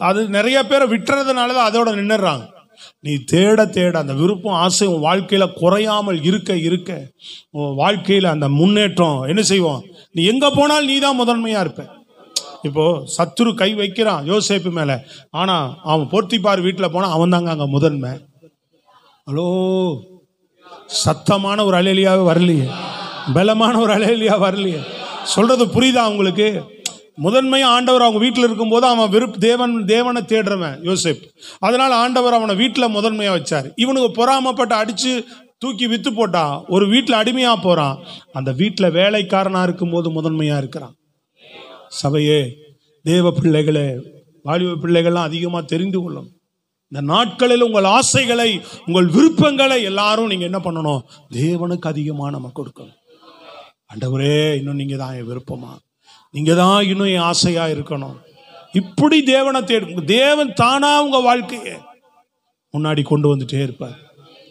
அது நிறைய பேரை விட்டுறதுனாலதான் அதோட நின்னுறாங்க. நீ தேட தேட அந்த விருப்பம் ஆசை உன் வாழ்க்கையில குறையாமல் இருக்க இருக்க உன் வாழ்க்கையில அந்த முன்னேற்றம் என்ன செய்வோம்? நீ எங்க போனாலும் நீ தான் முதன்மையா இருப்ப. இப்போ சத்துரு கை வைக்கிறான் யோசேப்பு மேல, ஆனா அவன் போர்த்திபார் வீட்டுல போனா அவன் தாங்க அங்க முதன்மை. ஹலோ, சத்தமான ஒரு அலேலியாவே வரலையே, பலமான ஒரு அலேலியா வரலையே. சொல்றது புரியுதா உங்களுக்கு? முதன்மையா ஆண்டவர் அவங்க வீட்டில் இருக்கும்போது அவன் தேவனை தேடுறவன் யோசேப். அதனால ஆண்டவர் அவனை வீட்டில் முதன்மையா வச்சார். இவனுக்கு பொறாமப்பட்டு அடிச்சு தூக்கி வித்து போட்டான், ஒரு வீட்டில் அடிமையா போறான். அந்த வீட்டில் வேலைக்காரனா இருக்கும்போது முதன்மையா இருக்கிறான். சபையே, தேவ பிள்ளைகளே, வாலிப பிள்ளைகள்லாம் அதிகமா தெரிந்து கொள்ளும். இந்த நாட்களில் உங்கள் ஆசைகளை, உங்கள் விருப்பங்களை எல்லாரும் நீங்க என்ன பண்ணணும்? தேவனுக்கு அதிகமா நம்ம கொடுக்கணும். ஆண்டவரே, இன்னும் நீங்க தான் என் விருப்பமா, நீங்க தான் இன்னும் என் ஆசையா இருக்கணும். இப்படி தேவனை தேடும். தேவன் தானா உங்க வாழ்க்கையை முன்னாடி கொண்டு வந்துட்டே இருப்பார்.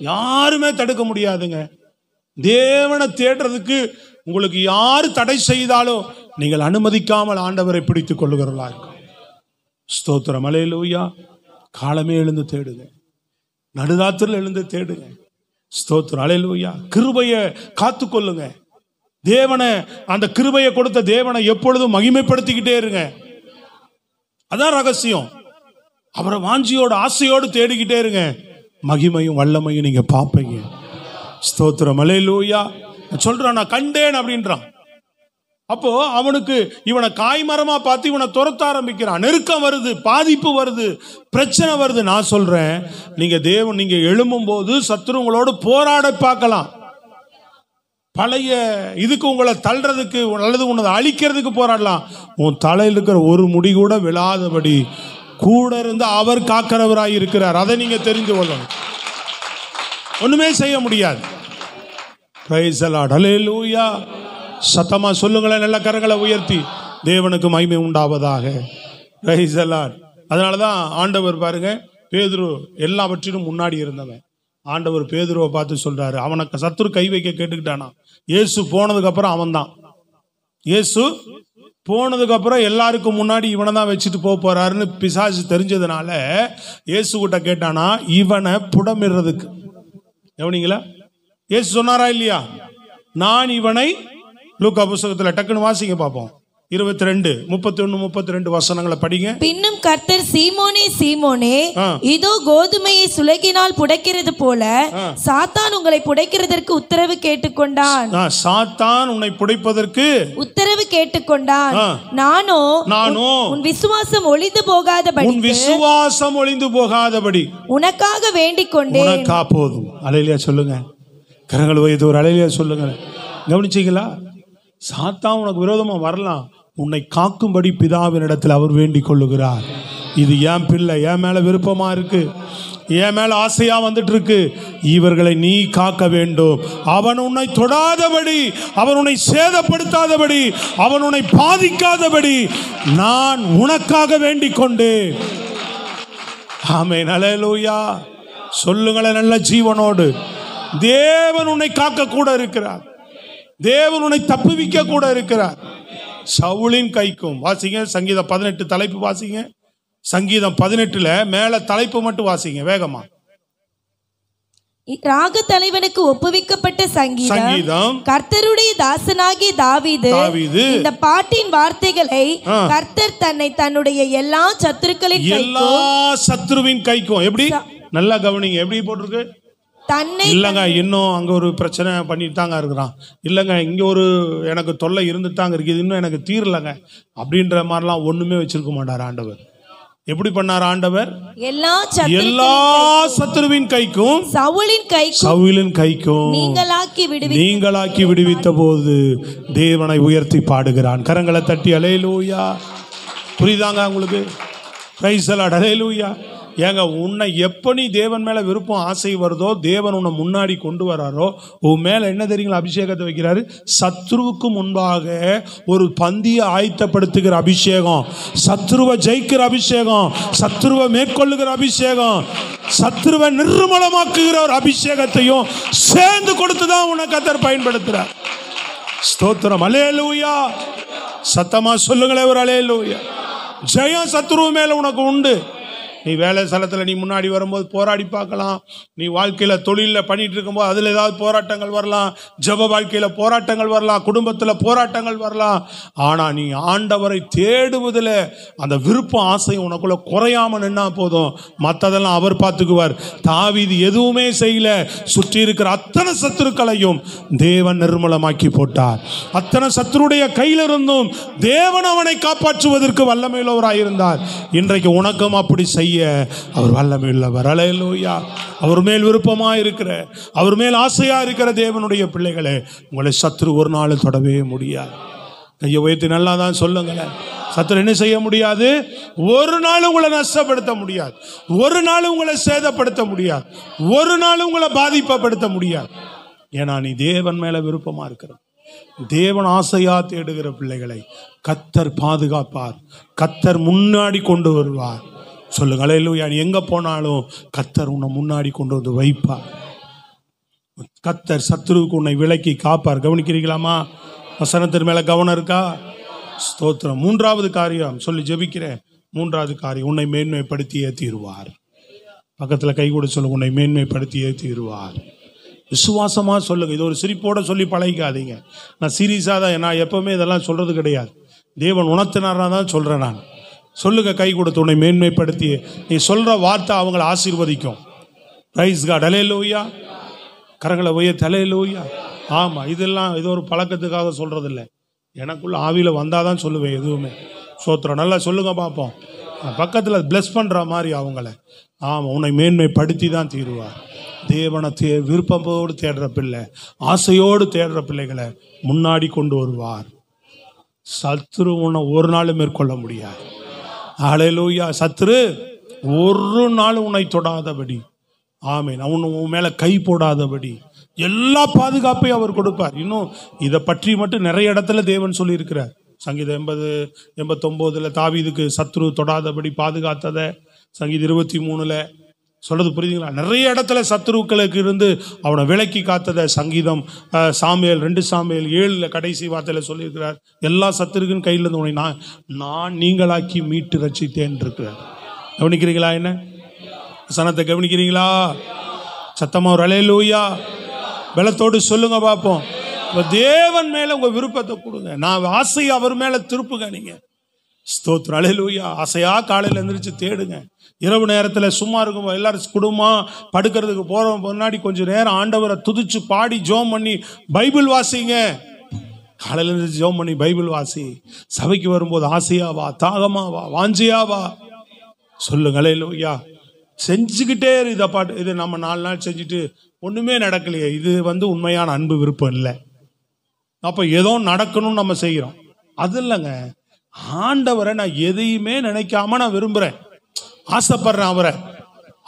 யாருமே தடுக்க முடியாதுங்க. தேவனை தேடுறதுக்கு உங்களுக்கு யாரு தடை செய்தாலும் நீங்கள் அனுமதிக்காமல் ஆண்டவரை பிடித்துக் கொள்ளுகிறவர்களா இருக்கும். ஸ்தோத்திரம். அல்லேலூயா. காலமே எழுந்து தேடுங்க, நடுராத்திரில் எழுந்து தேடுங்க. ஸ்தோத்திரம். அல்லேலூயா. கிருபையை காத்து கொள்ளுங்க. தேவனை, அந்த கிருபையை கொடுத்த தேவனை எப்பொழுதும் மகிமைப்படுத்திக்கிட்டே இருங்க. அதான் ரகசியம். அவரை வாஞ்சியோடு ஆசையோடு தேடிக்கிட்டே இருங்க. மகிமையும் வல்லமையும் நீங்க பார்ப்பீங்க. ஸ்தோத்திரம். அல்லேலூயா. சொல்றான், நான் கண்டேன் அப்படின்றான். அப்போ அவனுக்கு இவனை காய்மரமா பார்த்து இவனை துரத்த ஆரம்பிக்கிறான். நெருக்கம் வருது, பாதிப்பு வருது, பிரச்சனை வருது. நான் சொல்றேன், நீங்க எழும்பும் போது சத்துருங்களோடு போராட பார்க்கலாம். பழைய இதுக்கு உங்களை தள்ளுறதுக்கு அல்லது உன்னை அழிக்கிறதுக்கு போராடலாம். உன் தலையில் இருக்கிற ஒரு முடி கூட விழாதபடி கூட இருந்து அவர் காக்கிறவராய் இருக்கிறார். அதை நீங்க தெரிந்து கொள்ளணும். ஒண்ணுமே செய்ய முடியாது. Praise the Lord. அல்லேலூயா. சத்தமா சொல்லுங்களேன், நல்ல கரங்களை உயர்த்தி. தேவனுக்கு மகிமை உண்டாவதாக. Praise the Lord. அதனாலதான் ஆண்டவர் பாருங்க, பேதுரு எல்லாவற்றிலும் முன்னாடி இருந்தவன். ஆண்டவர் பேதுருவை பார்த்து சொல்றாரு, அவனுக்கு சத்துரு கை வைக்க கேட்டுக்கிட்டானா. இயேசு போனதுக்கு அப்புறம் அவன் தான். இயேசு போனதுக்கு அப்புறம் எல்லாருக்கும் முன்னாடி இவனை தான் வச்சுட்டு போறாருன்னு பிசாசு தெரிஞ்சதுனால இயேசு கிட்ட கேட்டானா, இவனை புடமிடுறதுக்கு. எவனிங்களா? இயேசு சொன்னாரா இல்லையா? நான் இவனை, லூக்கா புத்தகத்துல டக்குன்னு வாசிங்க பார்ப்போம். 22, 31, 32 வசனங்களை படிங்க. பின்னும் கர்த்தர், சீமோனே சீமோனே, இதோ கோதுமையை சுலகினால் புடைக்கிறது போல சாத்தான் உங்களை புடைக்கிறதற்கு உத்தரவு கேட்டுக்கொண்டான். சாத்தான் உன்னை புடைப்பதற்கு உத்தரவு கேட்டுக்கொண்டான். நானோ உன் விசுவாசம் ஒளிந்து போகாதபடி உனக்காக வேண்டிக் கொண்டேன். உனக்கா போதும். அல்லேலூயா சொல்லுங்க. கரங்கள் உயர்த்தி ஒரு அல்லேலூயா சொல்லுங்க. கவனிச்சீங்களா? சாத்தான் உனக்கு விரோதமா வரலாம், உன்னை காக்கும்படி பிதாவினிடத்தில் அவர் வேண்டிக் கொள்ளுகிறார். இது என் பிள்ளை, என் மேல விருப்பமா இருக்கு, என் மேல ஆசையா வந்துட்டு இருக்கு, இவர்களை நீ காக்க வேண்டும். அவன் உன்னை தொடாதபடி, அவன் உன்னை சேதப்படுத்தாதபடி, அவன் உன்னை பாதிக்காதபடி நான் உனக்காக வேண்டிக் கொண்டேன். ஆமென். அல்லேலூயா. சொல்லுங்களேன் நல்ல ஜீவனோடு. தேவன் உன்னை காக்க கூட இருக்கிறார். தேவன் உன்னை தப்புவிக்க கூட இருக்கிறார். சவுலின் கைக்கும். வாசிங்க சங்கீதம் 18 தலைப்பு வாசிங்க. சங்கீதம் 18 மேல தலைப்பு மட்டும் வாசிங்க வேகமா. ராக தலைவனுக்கு ஒப்புவிக்கப்பட்ட சங்கீதம். கர்த்தருடைய தாசனாகிய தாவீது இந்த பாட்டின் வார்த்தைகளை கர்த்தர் தன்னுடைய எல்லா சத்துருவின் கைக்கும். எப்படி? நல்லா கவனிங்க. எப்படி போட்டிருக்கு? இல்லைங்க, இன்னும் அங்கே ஒரு பிரச்சனை பண்ணிட்டு தாங்க இருக்கிறான். இல்லைங்க, இங்கே ஒரு எனக்கு தொல்லை இருந்துட்டு தாங்க இருக்குது, இன்னும் எனக்கு தீரலைங்க அப்படின்ற மாதிரிலாம் ஒன்றுமே வச்சிருக்க மாட்டார் ஆண்டவர். எப்படி பண்ணார் ஆண்டவர்? எல்லா சத்துருவின் கைக்கும் சவுலின் கைக்கும் நீங்களாக்கி விடுவித்த போது தேவனை உயர்த்தி பாடுகிறான். கரங்களை தட்டி அல்லேலூயா. புரியுதாங்க உங்களுக்கு? Praise the Lord. அல்லேலூயா. ஏங்க, உன்னை எப்போ நீ தேவன் மேல விருப்பம் ஆசை வருதோ, தேவன் உன்னை முன்னாடி கொண்டு வராரோ, உன் மேல என்ன தெரியுங்களா அபிஷேகத்தை வைக்கிறாரு? சத்ருவுக்கு முன்பாக ஒரு பந்தியை ஆயத்தப்படுத்துகிற அபிஷேகம், சத்ருவை ஜெயிக்கிற அபிஷேகம், சத்ருவை மேற்கொள்ளுகிற அபிஷேகம், சத்ருவை நிர்மூலமாக்குகிற ஒரு அபிஷேகத்தையும் சேர்ந்து கொடுத்துதான் உனக்கு கர்த்தர் பயன்படுத்துறார். ஸ்தோத்திரம். அல்லேலூயா. சத்தமா சொல்லுங்களே ஒரு அல்லேலூயா. ஜெயம் சத்ரு மேல உனக்கு உண்டு. நீ வேலை ஸ்தலத்தில் நீ முன்னாடி வரும்போது போராடி பார்க்கலாம். நீ வாழ்க்கையில் தொழிலில் பண்ணிட்டு இருக்கும்போது அதில் ஏதாவது போராட்டங்கள் வரலாம். ஜெப வாழ்க்கையில் போராட்டங்கள் வரலாம். குடும்பத்தில் போராட்டங்கள் வரலாம். ஆனால் நீ ஆண்டவரை தேடுவதில் அந்த விருப்பம் ஆசை உனக்குள்ள குறையாம நின்னா போதும், மற்றதெல்லாம் அவர் பார்த்துக்குவார். தாவீது எதுவுமே செய்யல. சுற்றி இருக்கிற அத்தனை சத்துருக்களையும் தேவன் நிர்மூலமாக்கி போட்டார். அத்தனை சத்துருடைய கையிலிருந்தும் தேவன் அவனை காப்பாற்றுவதற்கு வல்லமையுள்ளவராயிருந்தார். இன்றைக்கு உனக்கும் அப்படி செய்ய அவர் வல்லமையுள்ளவர். அல்லேலூயா. அவர் மேல் விருப்பமா இருக்கிற, அவர் மேல் ஆசையா இருக்கிற தேவனுடைய பிள்ளைகளே, உங்களை சத்துரு ஒரு நாள் தொடவே முடியாது. கையை உயர்த்தி நல்லா தான் சொல்லுங்களேன். சத்துரு என்ன செய்ய முடியாது? ஒரு நாள் உங்களை நஷ்டப்படுத்த முடியாது. ஒரு நாள் உங்களை சேதப்படுத்த முடியாது. ஒரு நாள் உங்களை பாதிப்பப்படுத்த முடியாது. ஏன்னா நீ தேவன் மேல விருப்பமா இருக்கிற, தேவன் ஆசையா தேடுகிற பிள்ளைகளை கர்த்தர் பாதுகாப்பார். கர்த்தர் முன்னாடி கொண்டு வருவார். சொல்லுங்க அல்லேலூயா. நீ எங்க போனாலும் கர்த்தர் உன்னை முன்னாடி கொண்டு வந்து வைப்பார். கர்த்தர் சத்துருவுக்கு உன்னை விலக்கி காப்பார். கவனிக்கிறீங்களாமா? வசனத்தின் மேல கவனம் இருக்கா? ஸ்தோத்திரம். மூன்றாவது காரியம் சொல்லி ஜெபிக்கிறேன். மூன்றாவது காரியம், உன்னை மேன்மைப்படுத்தியே தீருவார். பக்கத்துல கை கூட சொல்லுங்க, உன்னை மேன்மைப்படுத்தியே தீருவார். விசுவாசமா சொல்லுங்க. இது ஒரு சிரிப்போட சொல்லி பழகிக்காதீங்க. நான் சீரியஸா தான், நான் எப்பவுமே இதெல்லாம் சொல்றது கிடையாது. தேவன் உணர்த்தினாரா தான் சொல்றேன் நான். சொல்லுங்க, கை கொடுத்து உன்னை மேன்மைப்படுத்தி. நீ சொல்ற வார்த்தை அவங்களை ஆசீர்வதிக்கும். Praise God. அல்லேலூயா. கரங்களை உயர்த்தி அல்லேலூயா. ஆமா, இதெல்லாம் இது ஒரு பழக்கத்துக்காக சொல்றது இல்லை. எனக்குள்ள ஆவியில வந்தாதான் சொல்லுவேன் எதுவுமே. சோத்திரம். நல்லா சொல்லுங்க பார்ப்போம். பக்கத்துல பிளஸ் பண்ற மாதிரி அவங்கள. ஆமா, உன்னை மேன்மைப்படுத்தி தான் தீருவார். தேவனை விருப்பத்தோடு தேடுற பிள்ளை, ஆசையோடு தேடுற பிள்ளைகளை முன்னாடி கொண்டு வருவார். சத்துரு உன்னை ஒரு நாள் மேற்கொள்ள முடியாது. அல்லேலூயா. சத்துரு ஒரு நாள் உன்னை தொடாதபடி, ஆமீன், அவன் உன் மேல கை போடாதபடி எல்லா பாதுகாப்பையும் அவர் கொடுப்பார். இன்னும் இதை பற்றி மட்டும் நிறைய இடத்துல தேவன் சொல்லி இருக்கிறார். சங்கீதம் 80-89 தாவீதுக்கு சத்துரு தொடாதபடி பாதுகாத்ததை, சங்கீதம் 23 சொல்றது புரியுதுங்களா? நிறைய இடத்துல சத்துருக்களுக்கு இருந்து அவனை விலக்கி காத்ததை சங்கீதம் சாமுவேல் 2 சாமுவேல் 7 கடைசி வார்த்தையில சொல்லியிருக்கிறார். எல்லா சத்துருக்கும் கையில இருந்து உன்னை நான் நீங்களாக்கி மீட்டு ரட்சித்தேன் இருக்கிறார். கவனிக்கிறீங்களா? என்ன வசனத்தை கவனிக்கிறீங்களா? சத்தமா ஒரு அல்லேலூயா பலத்தோடு சொல்லுங்க பார்ப்போம். தேவன் மேல உங்க விருப்பத்தை கொடுங்க. நான் ஆசையை அவர் மேல திருப்புங்க. நீங்க ஸ்தோத்திரம். அல்லேலூயா. ஆசையா காலையில் எந்திரிச்சு தேடுங்க. இரவு நேரத்தில் சும்மா இருக்கும் எல்லாரும் குடும்பம் படுக்கிறதுக்கு போற முன்னாடி கொஞ்சம் நேரம் ஆண்டவரை துதிச்சு பாடி ஜோம் பண்ணி பைபிள் வாசிங்க. காலையில் எழுந்திரிச்சு ஜோம் பண்ணி பைபிள் வாசி. சபைக்கு வரும்போது ஆசையாவா, தாகமாவா, வாஞ்சியாவா சொல்லுங்க. அல்லேலூயா. செஞ்சுக்கிட்டே இதை பாட்டு. இது நம்ம 4 நாள் செஞ்சுட்டு ஒண்ணுமே நடக்கலையே, இது உண்மையான அன்பு விருப்பம் இல்லை. அப்ப ஏதோ நடக்கணும்னு நம்ம செய்கிறோம். அது இல்லைங்க. ஆண்டவரை நான் எதையுமே நினைக்காம நான் விரும்புறேன், ஆசைப்படுறேன்.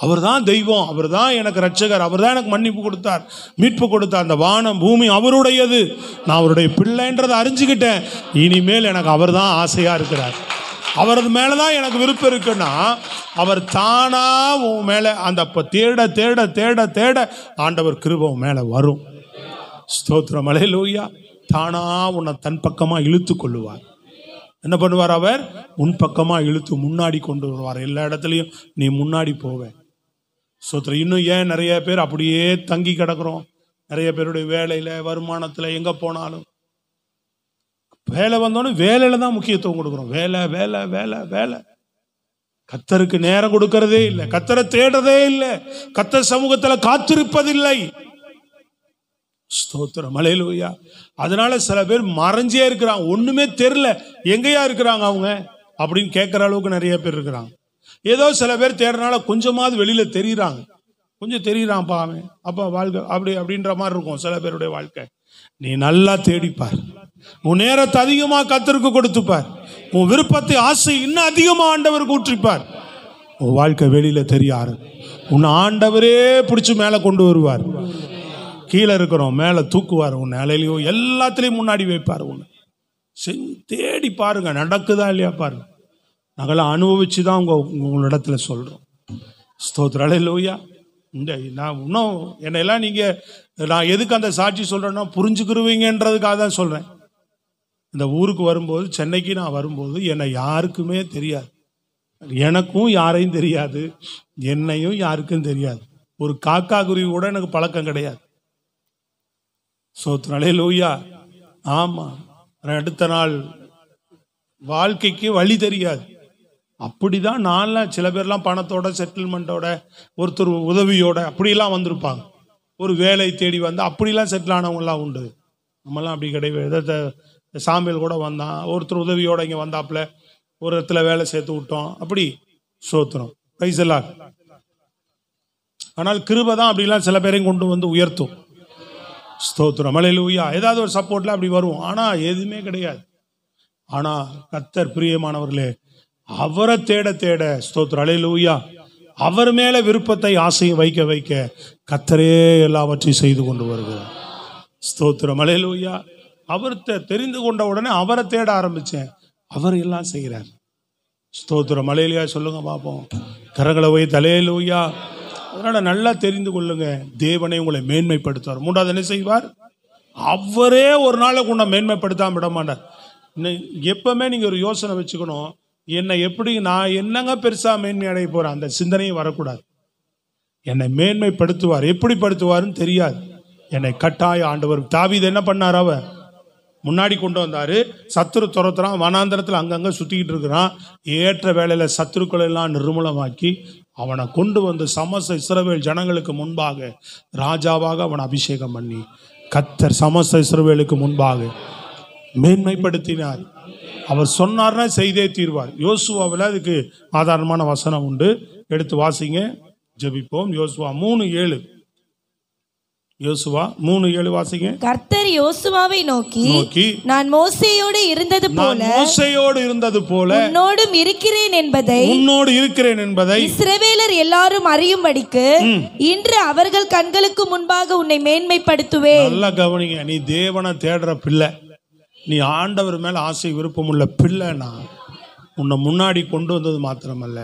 அவர் தான் தெய்வம், அவர் தான் எனக்கு ரட்சகர், அவர் தான் எனக்கு மன்னிப்பு கொடுத்தார், மீட்பு கொடுத்தார். அந்த வானம் பூமி அவருடையது, நான் அவருடைய பிள்ளைன்றதை அறிஞ்சுக்கிட்டேன். இனிமேல் எனக்கு அவர் தான் ஆசையா இருக்கிறார், அவரது மேலதான் எனக்கு விருப்பம் இருக்குன்னா அவர் தானா உன் மேல அந்த தேட தேட தேட தேட ஆண்டவர் கிருபை உன் மேல வரும். ஸ்தோத்திரம். அல்லேலூயா. தானா உன்னை தன் பக்கமா இழுத்து கொள்ளுவார். என்ன பண்ணுவார்? அவர் உன் பக்கமா இழுத்து முன்னாடி கொண்டு வருவார். எல்லா இடத்துலையும் நீ முன்னாடி போவே. ஸ்தோத்திரம். இன்னும் ஏன் நிறைய பேர் அப்படியே தங்கி கிடக்குறோம்? நிறைய பேருடைய வேலையில, வருமானத்துல, எங்க போனாலும் வேலை வந்தோன்னு வேலையில தான் முக்கியத்துவம் கொடுக்குறோம். வேலை வேலை வேலை வேலை. கர்த்தருக்கு நேரம் கொடுக்கறதே இல்லை, கர்த்தரை தேடுறதே இல்லை, கர்த்தர் சமூகத்துல காத்திருப்பதில்லை. ஸ்தோத்திரம். அல்லேலூயா. அதனால சில பேர் மறைஞ்சே இருக்கிறாங்க, ஒண்ணுமே தெரியல, எங்கேயா இருக்கிறாங்க அவங்க அப்படின்னு கேட்கிற அளவுக்கு நிறைய பேர் இருக்கிறாங்க. ஏதோ சில பேர் தேடுறதுனால கொஞ்சமாவது வெளியில தெரியுறாங்க, கொஞ்சம் தெரியுறான்ப்பா அவன், அப்ப வாழ்க்கை அப்படி அப்படின்ற மாதிரி இருக்கும் சில பேருடைய வாழ்க்கை. நீ நல்லா தேடிப்பார், உன் நேரத்தை அதிகமா கர்த்தருக்கு கொடுத்துப்பார், உன் விருப்பத்தை ஆசை இன்னும் அதிகமா ஆண்டவருக்கு ஊற்றிப்பார். உன் வாழ்க்கை வெளியில தெரியாது. உன் ஆண்டவரே பிடிச்சி மேல கொண்டு வருவார். கீழே இருக்கிறோம் மேல தூக்குவார். உன் நிலையிலையோ எல்லாத்திலையும் முன்னாடி வைப்பார். உன்னை தேடி பாருங்க, நடக்குதா இல்லையா பாருங்க. நாங்களாம் அனுபவிச்சுதான் உங்களிடத்துல சொல்றோம். ஸ்தோத்திரம். அல்லேலூயா. நான் இன்னும் என்னெல்லாம் நீங்க, நான் எதுக்கு அந்த சாட்சி சொல்றேன்னா புரிஞ்சுக்கிருவீங்கன்றதுக்காக தான் சொல்றேன். இந்த ஊருக்கு வரும்போது, சென்னைக்கு நான் வரும்போது என்னை யாருக்குமே தெரியாது. எனக்கும் யாரையும் தெரியாது, என்னையும் யாருக்கும் தெரியாது. ஒரு காக்கா குருவி கூட எனக்கு பழக்கம் கிடையாது. ஸ்தோத்திரம், அல்லேலூயா. ஆமா, அடுத்த நாள் வாழ்க்கைக்கு வழி தெரியாது. அப்படிதான் நான்லாம், சில பேர்லாம் பணத்தோட, செட்டில்மெண்ட்டோட, ஒருத்தர் உதவியோட அப்படிலாம் வந்திருப்பாங்க. ஒரு வேலை தேடி வந்து அப்படிலாம் செட்டில் ஆனவங்கலாம் உண்டு. நம்மலாம் அப்படி கிடையாது. சாமியல் கூட வந்தான், ஒருத்தர் உதவியோட இங்கே வந்தாப்புல, ஒரு இடத்துல வேலை சேர்த்து விட்டோம், அப்படி. ஸ்தோத்திரம், பிரைஸ் தி லார்ட். ஆனால் கிருபை தான் அப்படிலாம் சில பேரையும் கொண்டு வந்து உயர்த்தும். ஸ்தோத்திரம், அல்லேலூயா. ஏதாவது ஒரு சப்போர்ட்ல அப்படி வரும், ஆனால் எதுவுமே கிடையாது. ஆனால் கர்த்தர் பிரியமானவர்களே, அவரை தேட தேட, ஸ்தோத்திரம், அல்லேலூயா, அவர் மேல விருப்பத்தை ஆசையை வைக்க வைக்க கர்த்தரே எல்லாவற்றையும் செய்து கொண்டு வருகிறார். ஸ்தோத்திரம், அல்லேலூயா. அவர்கிட்ட தெரிந்து கொண்ட உடனே அவரை தேட ஆரம்பிச்சேன், அவர் எல்லாம் செய்கிறார். ஸ்தோத்திரம், அல்லேலூயா. சொல்லுங்க பாப்போம், கரங்களை வைத்து அல்லேலூயா. அதனால நல்லா தெரிந்து கொள்ளுங்க, தேவனை உங்களை மேன்மைப்படுத்துவார். மூன்றாவது என்ன செய்வார்? அவரே ஒரு நாளுக்கு உன்னை மேன்மைப்படுத்தாம விட மாட்டார். எப்பவுமே நீங்க ஒரு யோசனை வச்சுக்கணும், என்னை எப்படி, நான் என்னங்க பெருசா மேன்மை அடைய போறேன், அந்த சிந்தனையும் வரக்கூடாது. என்னை மேன்மைப்படுத்துவார். எப்படி படுத்துவாருன்னு தெரியாது, என்னை கட்டாய ஆண்டவர். தாவீது என்ன பண்ணார்? அவர் முன்னாடி கொண்டு வந்தாரு, சத்துரு துரத்துறான், வனாந்தரத்தில் அங்கங்க சுத்திக்கிட்டு இருக்கிறான். ஏற்ற வேளையில சத்துருக்களை எல்லாம் நிர்மூலமாக்கி அவனை கொண்டு வந்து சமஸ்த இஸ்ரவேல் ஜனங்களுக்கு முன்பாக ராஜாவாக அவனை அபிஷேகம் பண்ணி கர்த்தர் சமஸ்த இஸ்ரவேலுக்கு முன்பாக மேன்மைப்படுத்தினார். அவர் சொன்னார்னா செய்தே தீர்வார். யோசுவாவில் அதுக்கு ஆதாரமான வசனம் உண்டு, எடுத்து வாசிங்க, ஜெபிப்போம். யோசுவா 3:7. யோசுவா 3:7 வாசிங்க. கர்த்தர் யோசுவாவை நோக்கி நான் மோசேயோடு இருந்தது போல உன்னோடும் இருக்கிறேன் என்பதை இஸ்ரவேலர் எல்லாரும் அறியும்படிக்கு இன்று அவர்கள் கண்களுக்கு முன்பாக உன்னை மேன்மைப்படுத்துவேன். நல்லா கவனிங்க, நீ தேவனை தேடுற பிள்ளை, நீ ஆண்டவர் மேல ஆசை விருப்பம் உள்ள பிள்ளைனா, உன்னை முன்னாடி கொண்டு வந்தது மாத்திரமல்ல,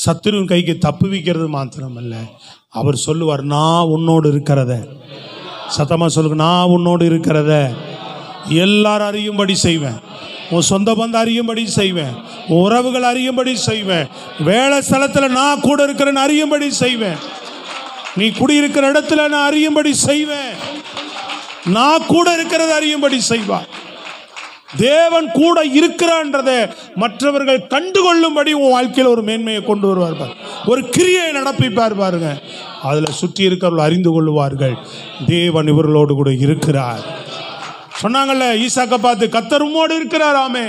சத்துருவின் கைக்கு தப்பு வைக்கிறது மாத்திரமல்ல, அவர் சொல்லுவார், நான் உன்னோடு இருக்கிறத, சத்தமா சொல்லுங்க, நான் உன்னோடு இருக்கிறத எல்லாரும் அறியும்படி செய்வேன், உன் சொந்த பந்தம் அறியும்படி செய்வேன், உறவுகள் அறியும்படி செய்வேன், வேலை ஸ்தலத்துல நான் கூட இருக்கிறேன்னு அறியும்படி செய்வேன், நீ குடியிருக்கிற இடத்துல நான் அறியும்படி செய்வேன், நான் கூட இருக்கிறத அறியும்படி செய்வார். தேவன் கூட இருக்கிறான்றதை மற்றவர்கள் கண்டுகொள்ளும்படி உன் வாழ்க்கையில் ஒரு மேன்மையை கொண்டு வருவார்கள், ஒரு கிரியை நடப்பிப்பார் பாருங்க. அதுல சுற்றி இருக்கிறவர்கள் அறிந்து கொள்வார்கள், தேவன் இவர்களோடு கூட இருக்கிறார். சொன்னாங்கல்ல, ஈசாக்க பார்த்து, கர்த்தர் உம்மோடு இருக்கிறார். ஆமே,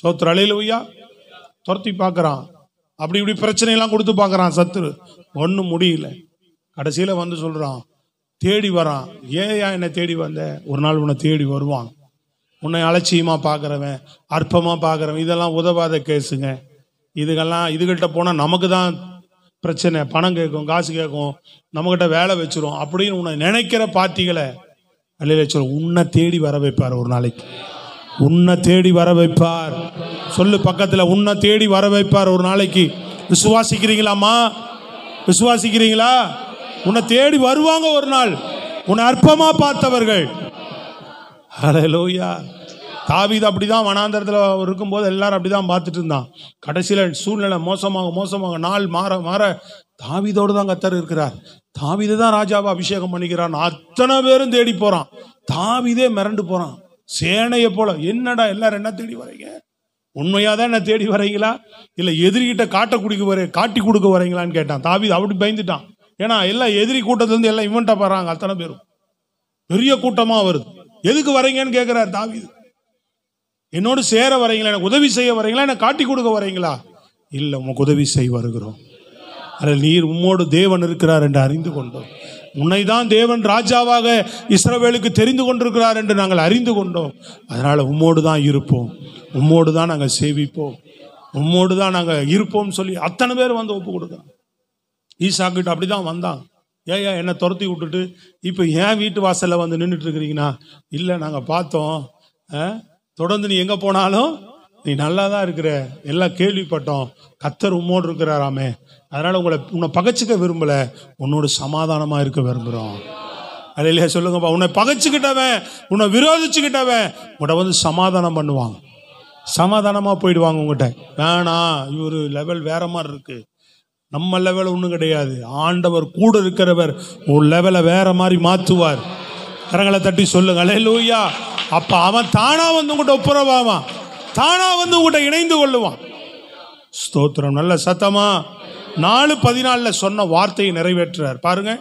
ஸ்தோத்திரம், அல்லேலூயா. துரத்தி பார்க்கறான், அப்படி இப்படி பிரச்சனை எல்லாம் கொடுத்து பார்க்கறான், சத்துரு ஒன்றும் முடியல. கடைசியில வந்து சொல்றான், தேடி வரான். ஏயா என்னை தேடி வந்த? ஒரு நாள் உன்னை தேடி வருவான். உன்னை அலட்சியமா பார்க்குறவன், அற்பமாக பார்க்குறவன், இதெல்லாம் உதவாத கேஸுங்க. இதுகிட்ட போனால் நமக்கு தான் பிரச்சனை, பணம் கேட்கும், காசு கேட்கும், நம்மகிட்ட வேலை வச்சிரும் அப்படின்னு உன்னை நினைக்கிற பார்ட்டிகளை அல்லையில சொல்ல, உன்னை தேடி வர வைப்பார். ஒரு நாளைக்கு உன்னை தேடி வர வைப்பார். சொல்லு பக்கத்தில், உன்னை தேடி வர வைப்பார் ஒரு நாளைக்கு. விசுவாசிக்கிறீங்களாமா? விசுவாசிக்கிறீங்களா? உன்னை தேடி வருவாங்க ஒரு நாள், உன்னை அற்பமா பார்த்தவர்கள். ஹல்லேலூயா. தாவீது அப்படிதான் வனாந்தரத்தில் இருக்கும்போது எல்லாரும் அப்படிதான் பார்த்துட்டு இருந்தான். கடைசியில் சூழ்நிலை மோசமாக நாள் மாற மாற தாவீதோடு தான் கர்த்தர் இருக்கிறார், தாவீது தான் ராஜாவை அபிஷேகம் பண்ணிக்கிறான். அத்தனை பேரும் தேடி போறான், தாவீதே மிரண்டு போறான் சேனையை போல. என்னடா எல்லாரும் என்ன தேடி வரீங்க? உண்மையாதான் என்ன தேடி வரீங்களா, இல்ல எதிரிகிட்ட காட்டி கொடுக்க வரீங்களான்னு கேட்டான். தாவீது அப்படி பயந்துட்டான். ஏன்னா எல்லாம் எதிரி கூட்டத்திலிருந்து எல்லாம் இவன்ட்ட போறாங்க, அத்தனை பேரும் பெரிய கூட்டமா வருது. எதுக்கு வரீங்கன்னு கேட்கிறார் தாவீது. என்னோடு சேர வரீங்களா, எனக்கு உதவி செய்ய வரீங்களா, எனக்கு காட்டி கொடுக்க வரீங்களா? இல்லை, உனக்கு உதவி செய்ய வருகிறோம். அதில் நீர் உம்மோடு தேவன் இருக்கிறார் என்று அறிந்து கொண்டோம். உன்னை தான் தேவன் ராஜாவாக இஸ்ரவேலுக்கு தெரிந்து கொண்டிருக்கிறார் என்று நாங்கள் அறிந்து கொண்டோம். அதனால உம்மோடு தான் இருப்போம், உம்மோடு தான் நாங்கள் சேவிப்போம், உம்மோடு தான் நாங்கள் இருப்போம் சொல்லி அத்தனை பேர் வந்து ஒப்பு கொடுக்குறோம். ஈசாக்கிட்ட அப்படிதான் வந்தான். ஏயா என்னை துரத்தி விட்டுட்டு இப்போ ஏன் வீட்டு வாசலில் வந்து நின்றுட்டு இருக்கிறீங்கன்னா, இல்லை நாங்கள் பார்த்தோம், தொடர்ந்து நீ எங்கே போனாலும் நீ நல்லா தான் இருக்கிற, எல்லாம் கேள்விப்பட்டோம், கர்த்தர் உம்மோடு இருக்கிறாராமே, அதனால உன்னை பகைச்சிக்க விரும்பல, உன்னோடு சமாதானமா இருக்க விரும்புகிறோம். அல்லேலூயா சொல்லுங்கப்பா. உன்னை பகைச்சுக்கிட்டவன், உன்னை விரோதிச்சுக்கிட்டவன் உன்னை வந்து சமாதானம் பண்ணுவான். சமாதானமாக போயிடுவாங்க உங்ககிட்ட. வேணாம், இவர் லெவல் வேற மாதிரி இருக்கு, நம்ம லெவல் ஒன்றும் கிடையாது. ஆண்டவர் கூட இருக்கிறவர் உன் லெவலை வேற மாதிரி மாற்றுவார். கரங்களை தட்டி சொல்லுங்க அல்லேலூயா. அப்போ அவன் தானா வந்து உங்கள்கிட்ட ஒப்புரவாவான், தானா வந்து உங்கள்கிட்ட இணைந்து கொள்ளுவான். ஸ்தோத்திரம். நல்ல சத்தமா 4:14 சொன்ன வார்த்தையை நிறைவேற்றுறார் பாருங்க.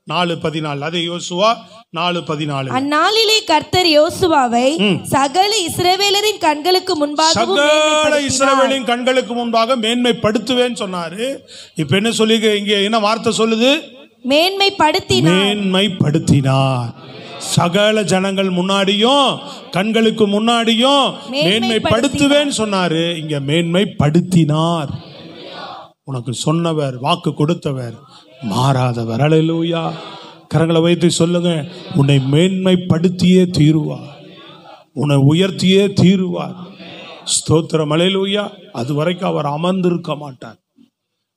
4:14 அதே யோசுவா 4:14. அந்நாளிலே கர்த்தர் யோசுவாவை சகல இஸ்ரவேலரின் கண்களுக்கு முன்பாக மேன்மைப்படுத்துவேன்னு சொன்னாரு. இப்ப என்ன சொல்லி இங்க என்ன வார்த்தை சொல்லுது? மேன்மைப்படுத்தினார். சகல ஜனங்கள் முன்னாடியும் கண்களுக்கு முன்னாடியும் மேன்மைப்படுத்துவேன்னு சொன்னாரு. இங்க மேன்மைப்படுத்தினார். உனக்கு சொன்னவர், வாக்கு கொடுத்தவர், மாறாதவர். அல்லேலூயா. கரங்களை வைத்து சொல்லுங்க, உன்னை மேன்மைப்படுத்தியே தீருவார், உன்னை உயர்த்தியே தீருவார். ஸ்தோத்திரம். அல்லேலூயா. அது வரைக்கும் அவர் அமர்ந்திருக்க மாட்டார்.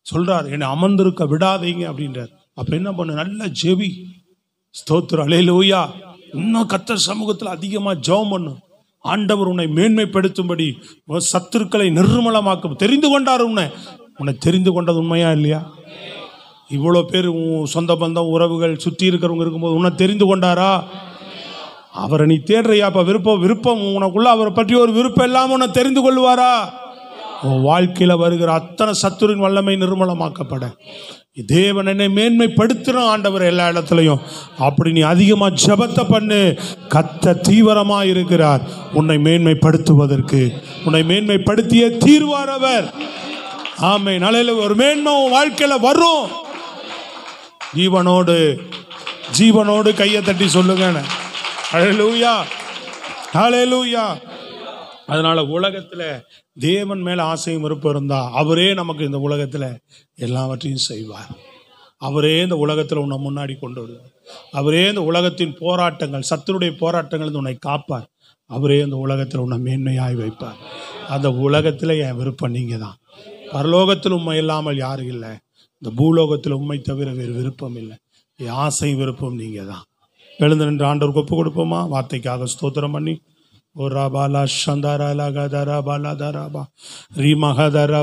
சொல்றார், என்னை அமர்ந்திருக்க விடாதீங்க அப்படின்றார். அப்ப என்ன பண்ணு? நல்ல ஜெபி. ஸ்தோத்திரம். அல்லேலூயா. இன்னும் கர்த்தர் சமூகத்தில் அதிகமா ஜெபம் பண்ணு. ஆண்டவர் உன்னை மேன்மைப்படுத்தும்படி, சத்துருக்களை நிர்மலமாக்கும். தெரிந்து கொண்டார் உன்னை தெரிந்து கொண்டது உண்மையா இல்லையா? இவ்வளோ பேர் சொந்த பந்தம் உறவுகள் சுற்றி இருக்கிறவங்க இருக்கும்போது உன்னை தெரிந்து கொண்டாரா? அவரை நீ தேடுறியா? அப்போ விருப்பம் உனக்குள்ள அவரை பற்றி ஒரு விருப்பம் இல்லாமல் உன்னை தெரிந்து கொள்வாரா? உன் வாழ்க்கையில் வருகிற அத்தனை சத்துருவின் வல்லமை நிர்மலமாக்கப்பட தேவன் என்னை மேன்மைப்படுத்துகிறோம் ஆண்டவர் எல்லா இடத்துலையும். அப்படி நீ அதிகமாக ஜெபத்தை பண்ணு. கர்த்தர் தீவிரமாக இருக்கிறார் உன்னை மேன்மைப்படுத்துவதற்கு. உன்னை மேன்மைப்படுத்தியே தீர்வார் அவர். ஆமென். நாளையில ஒரு மேன்மை உன் வாழ்க்கையில வரும். ஜீவனோடு கையை தட்டி சொல்லுங்க அல்லேலூயா, அல்லேலூயா. அதனால உலகத்துல தேவன் மேல ஆசையும் விருப்பம் இருந்தா அவரே நமக்கு இந்த உலகத்துல எல்லாவற்றையும் செய்வார். அவரே இந்த உலகத்துல உன்னை முன்னாடி கொண்டு வருவார். அவரே இந்த உலகத்தின் போராட்டங்கள், சத்துருடைய போராட்டங்கள் உன்னை காப்பார். அவரே இந்த உலகத்துல உன்னை மேன்மையாய் வைப்பார். அந்த உலகத்துல என் விருப்பம் நீங்க தான். பரலோகத்தில் உண்மை இல்லாமல் யாரும் இல்லை. இந்த பூலோகத்தில் உண்மை தவிர வேறு விருப்பம் இல்லை. என் ஆசை விருப்பம் நீங்க தான். எழுந்து நின்று ஆண்டவருக்கு ஒப்பு கொடுப்போமா? வார்த்தைக்காக ஸ்தோத்திரம் பண்ணி. ஓ ராபாலா சந்தாரா லகதரா பாலா தராபா ரீ மகதரா